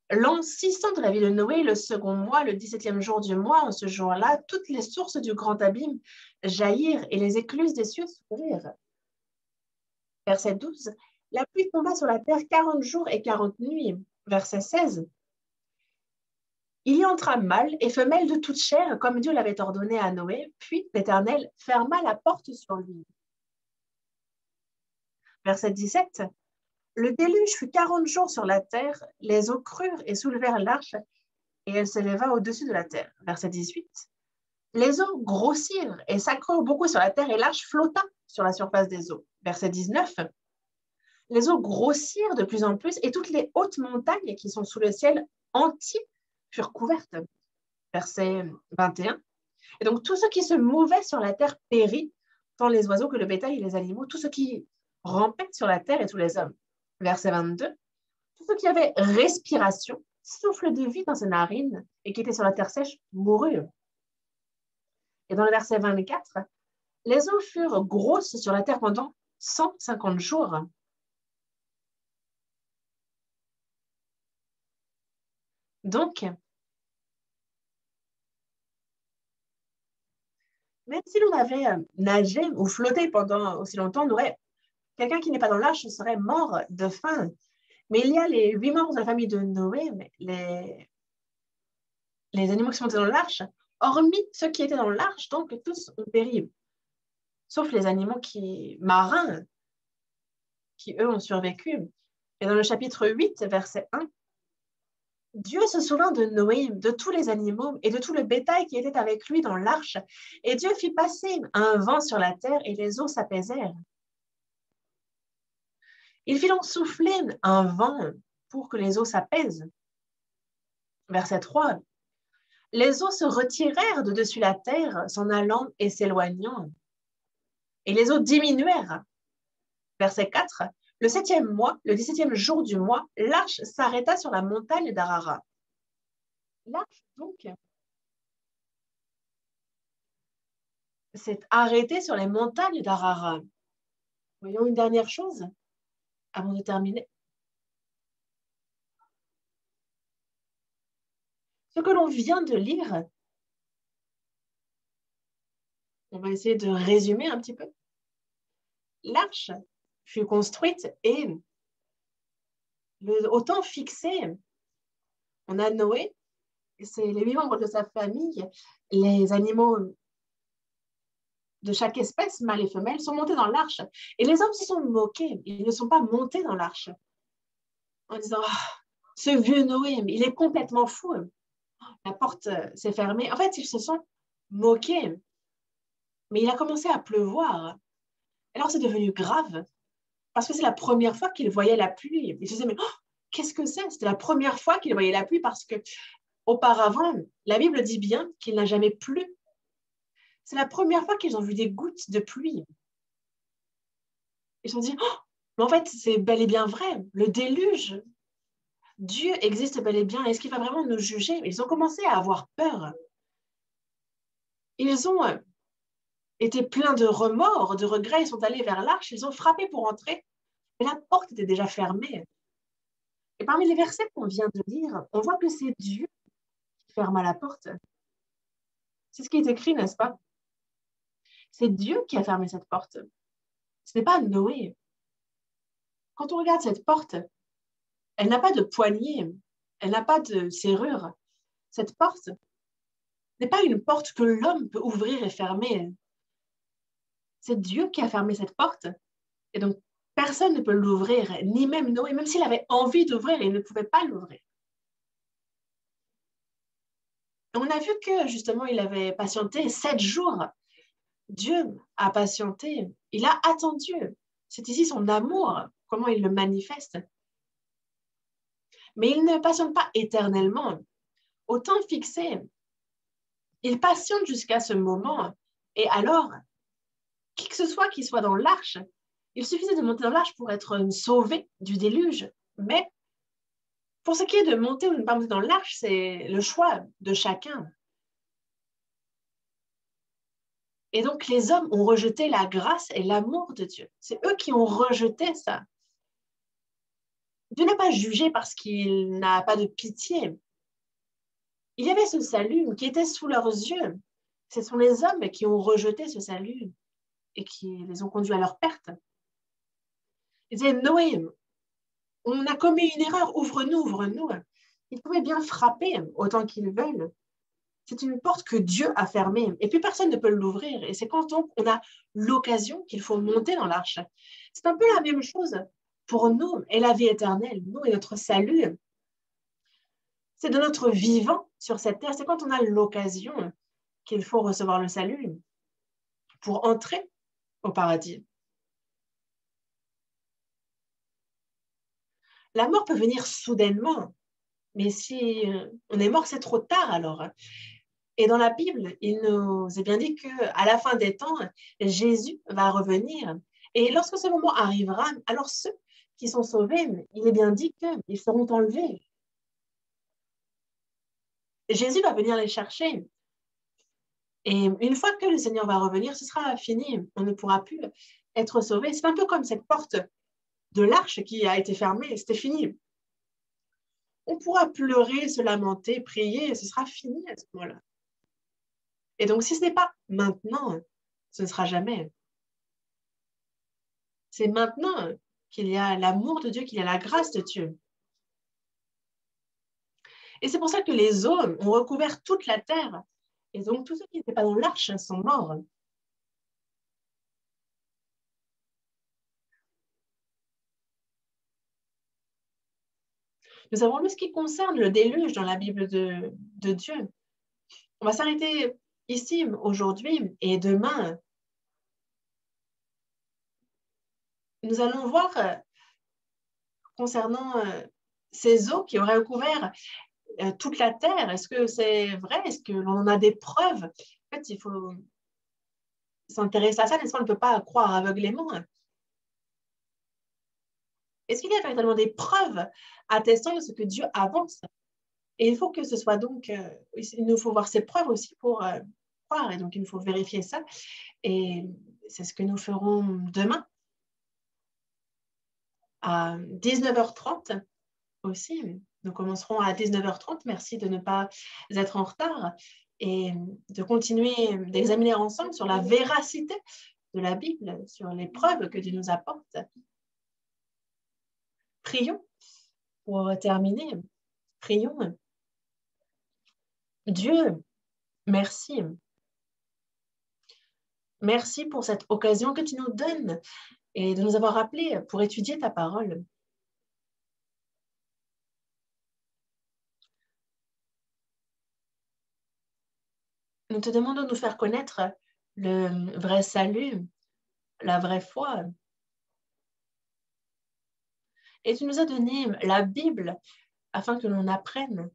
L'an 600 de la vie de Noé, le second mois, le 17e jour du mois, en ce jour-là, toutes les sources du grand abîme jaillirent et les écluses des cieux s'ouvrirent. Verset 12. La pluie tomba sur la terre 40 jours et 40 nuits. Verset 16. Il y entra mâle et femelle de toute chair, comme Dieu l'avait ordonné à Noé, puis l'Éternel ferma la porte sur lui. Verset 17. Le déluge fut 40 jours sur la terre, les eaux crurent et soulevèrent l'arche, et elle s'éleva au-dessus de la terre. Verset 18. Les eaux grossirent et s'accrurent beaucoup sur la terre, et l'arche flotta sur la surface des eaux. Verset 19. Les eaux grossirent de plus en plus, et toutes les hautes montagnes qui sont sous le ciel entier furent couvertes. Verset 21. Et donc, tout ce qui se mouvait sur la terre périt, tant les oiseaux que le bétail et les animaux, tout ce qui rampait sur la terre et tous les hommes. Verset 22. Tout ce qui avait respiration, souffle de vie dans ses narines et qui était sur la terre sèche, mourut. Et dans le verset 24, les eaux furent grosses sur la terre pendant 150 jours. Donc, même si l'on avait nagé ou flotté pendant aussi longtemps, quelqu'un qui n'est pas dans l'arche serait mort de faim. Mais il y a les 8 membres de la famille de Noé, les animaux qui sont montés dans l'arche, hormis ceux qui étaient dans l'arche, donc tous ont péri. Sauf les animaux marins, qui eux ont survécu. Et dans le chapitre 8, verset 1, Dieu se souvint de Noé, de tous les animaux et de tout le bétail qui était avec lui dans l'arche. Et Dieu fit passer un vent sur la terre et les eaux s'apaisèrent. Il fit donc souffler un vent pour que les eaux s'apaisent. Verset 3. Les eaux se retirèrent de dessus la terre, s'en allant et s'éloignant. Et les eaux diminuèrent. Verset 4. Le 7e mois, le 17e jour du mois, l'arche s'arrêta sur la montagne d'Ararat. L'arche, donc, s'est arrêtée sur les montagnes d'Ararat. Voyons une dernière chose avant de terminer. Ce que l'on vient de lire, on va essayer de résumer un petit peu. L'arche fut construite et au temps fixé, on a Noé, c'est les 8 membres de sa famille, les animaux de chaque espèce, mâles et femelles, sont montés dans l'arche. Et les hommes se sont moqués, ils ne sont pas montés dans l'arche en disant « ce vieux Noé, il est complètement fou, la porte s'est fermée ». En fait, ils se sont moqués, mais il a commencé à pleuvoir. Alors c'est devenu grave, parce que c'est la première fois qu'il voyait la pluie. Il se disait, mais qu'est-ce que c'est? C'était la première fois qu'il voyait la pluie, parce que auparavant, la Bible dit bien qu'il n'a jamais plu. C'est la première fois qu'ils ont vu des gouttes de pluie. Ils se sont dit, mais en fait, c'est bel et bien vrai, le déluge. Dieu existe bel et bien. Est-ce qu'il va vraiment nous juger? Ils ont commencé à avoir peur. Ils ont étaient pleins de remords, de regrets, ils sont allés vers l'arche, ils ont frappé pour entrer, mais la porte était déjà fermée. Et parmi les versets qu'on vient de lire, on voit que c'est Dieu qui ferma la porte. C'est ce qui est écrit, n'est-ce pas? C'est Dieu qui a fermé cette porte. Ce n'est pas Noé. Quand on regarde cette porte, elle n'a pas de poignée, elle n'a pas de serrure. Cette porte n'est pas une porte que l'homme peut ouvrir et fermer. C'est Dieu qui a fermé cette porte. Et donc, personne ne peut l'ouvrir, ni même Noé. Même s'il avait envie d'ouvrir, il ne pouvait pas l'ouvrir. On a vu que justement, il avait patienté 7 jours. Dieu a patienté, il a attendu. C'est ici son amour, comment il le manifeste. Mais il ne patiente pas éternellement. Au temps fixé, il patiente jusqu'à ce moment. Et alors, qui que ce soit qui soit dans l'arche, il suffisait de monter dans l'arche pour être sauvé du déluge. Mais pour ce qui est de monter ou de ne pas monter dans l'arche, c'est le choix de chacun. Et donc, les hommes ont rejeté la grâce et l'amour de Dieu. C'est eux qui ont rejeté ça. Dieu n'a pas jugé parce qu'il n'a pas de pitié. Il y avait ce salut qui était sous leurs yeux. Ce sont les hommes qui ont rejeté ce salut et qui les ont conduits à leur perte. Ils disaient, Noé, on a commis une erreur, ouvre-nous, ouvre-nous. Ils pouvaient bien frapper autant qu'ils veulent. C'est une porte que Dieu a fermée et puis personne ne peut l'ouvrir. Et c'est quand on a l'occasion qu'il faut monter dans l'arche. C'est un peu la même chose pour nous et la vie éternelle, nous et notre salut. C'est de notre vivant sur cette terre. C'est quand on a l'occasion qu'il faut recevoir le salut pour entrer au paradis. La mort peut venir soudainement, mais si on est mort, c'est trop tard alors. Et dans la Bible, il nous est bien dit qu'à la fin des temps, Jésus va revenir. Et lorsque ce moment arrivera, alors ceux qui sont sauvés, il est bien dit qu'ils seront enlevés. Jésus va venir les chercher. Et une fois que le Seigneur va revenir, ce sera fini. On ne pourra plus être sauvé. C'est un peu comme cette porte de l'arche qui a été fermée. C'était fini. On pourra pleurer, se lamenter, prier, et ce sera fini à ce moment-là. Et donc, si ce n'est pas maintenant, ce ne sera jamais. C'est maintenant qu'il y a l'amour de Dieu, qu'il y a la grâce de Dieu. Et c'est pour ça que les eaux ont recouvert toute la terre. Et donc, tous ceux qui n'étaient pas dans l'arche sont morts. Nous avons lu ce qui concerne le déluge dans la Bible de Dieu. On va s'arrêter ici aujourd'hui et demain. Nous allons voir concernant ces eaux qui auraient recouvert toute la terre. Est-ce que c'est vrai? Est-ce que l'on en a des preuves? En fait, il faut s'intéresser à ça, n'est-ce pas? On ne peut pas croire aveuglément. Est-ce qu'il y a véritablement des preuves attestant de ce que Dieu avance? Et il faut que ce soit donc, il nous faut voir ces preuves aussi pour croire, et donc il nous faut vérifier ça. Et c'est ce que nous ferons demain à 19h30 aussi. Nous commencerons à 19h30. Merci de ne pas être en retard et de continuer d'examiner ensemble sur la véracité de la Bible, sur les preuves que Dieu nous apporte. Prions pour terminer. Prions. Dieu, merci. Merci pour cette occasion que tu nous donnes et de nous avoir appelés pour étudier ta parole. Nous te demandons de nous faire connaître le vrai salut, la vraie foi. Et tu nous as donné la Bible afin que l'on apprenne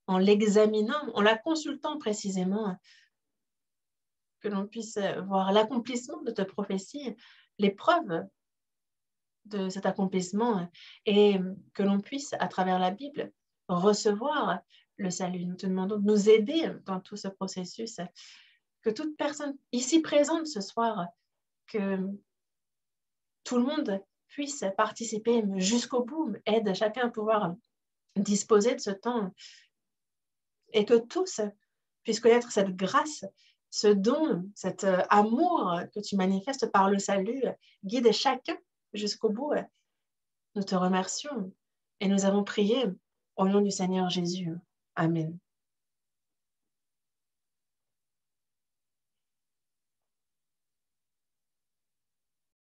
en l'examinant, en la consultant précisément, que l'on puisse voir l'accomplissement de ta prophétie, les preuves de cet accomplissement et que l'on puisse, à travers la Bible, recevoir le salut. Nous te demandons de nous aider dans tout ce processus, que toute personne ici présente ce soir, que tout le monde puisse participer jusqu'au bout, aide chacun à pouvoir disposer de ce temps et que tous puissent connaître cette grâce, ce don, cet amour que tu manifestes par le salut, guide chacun jusqu'au bout. Nous te remercions et nous avons prié au nom du Seigneur Jésus. Amen.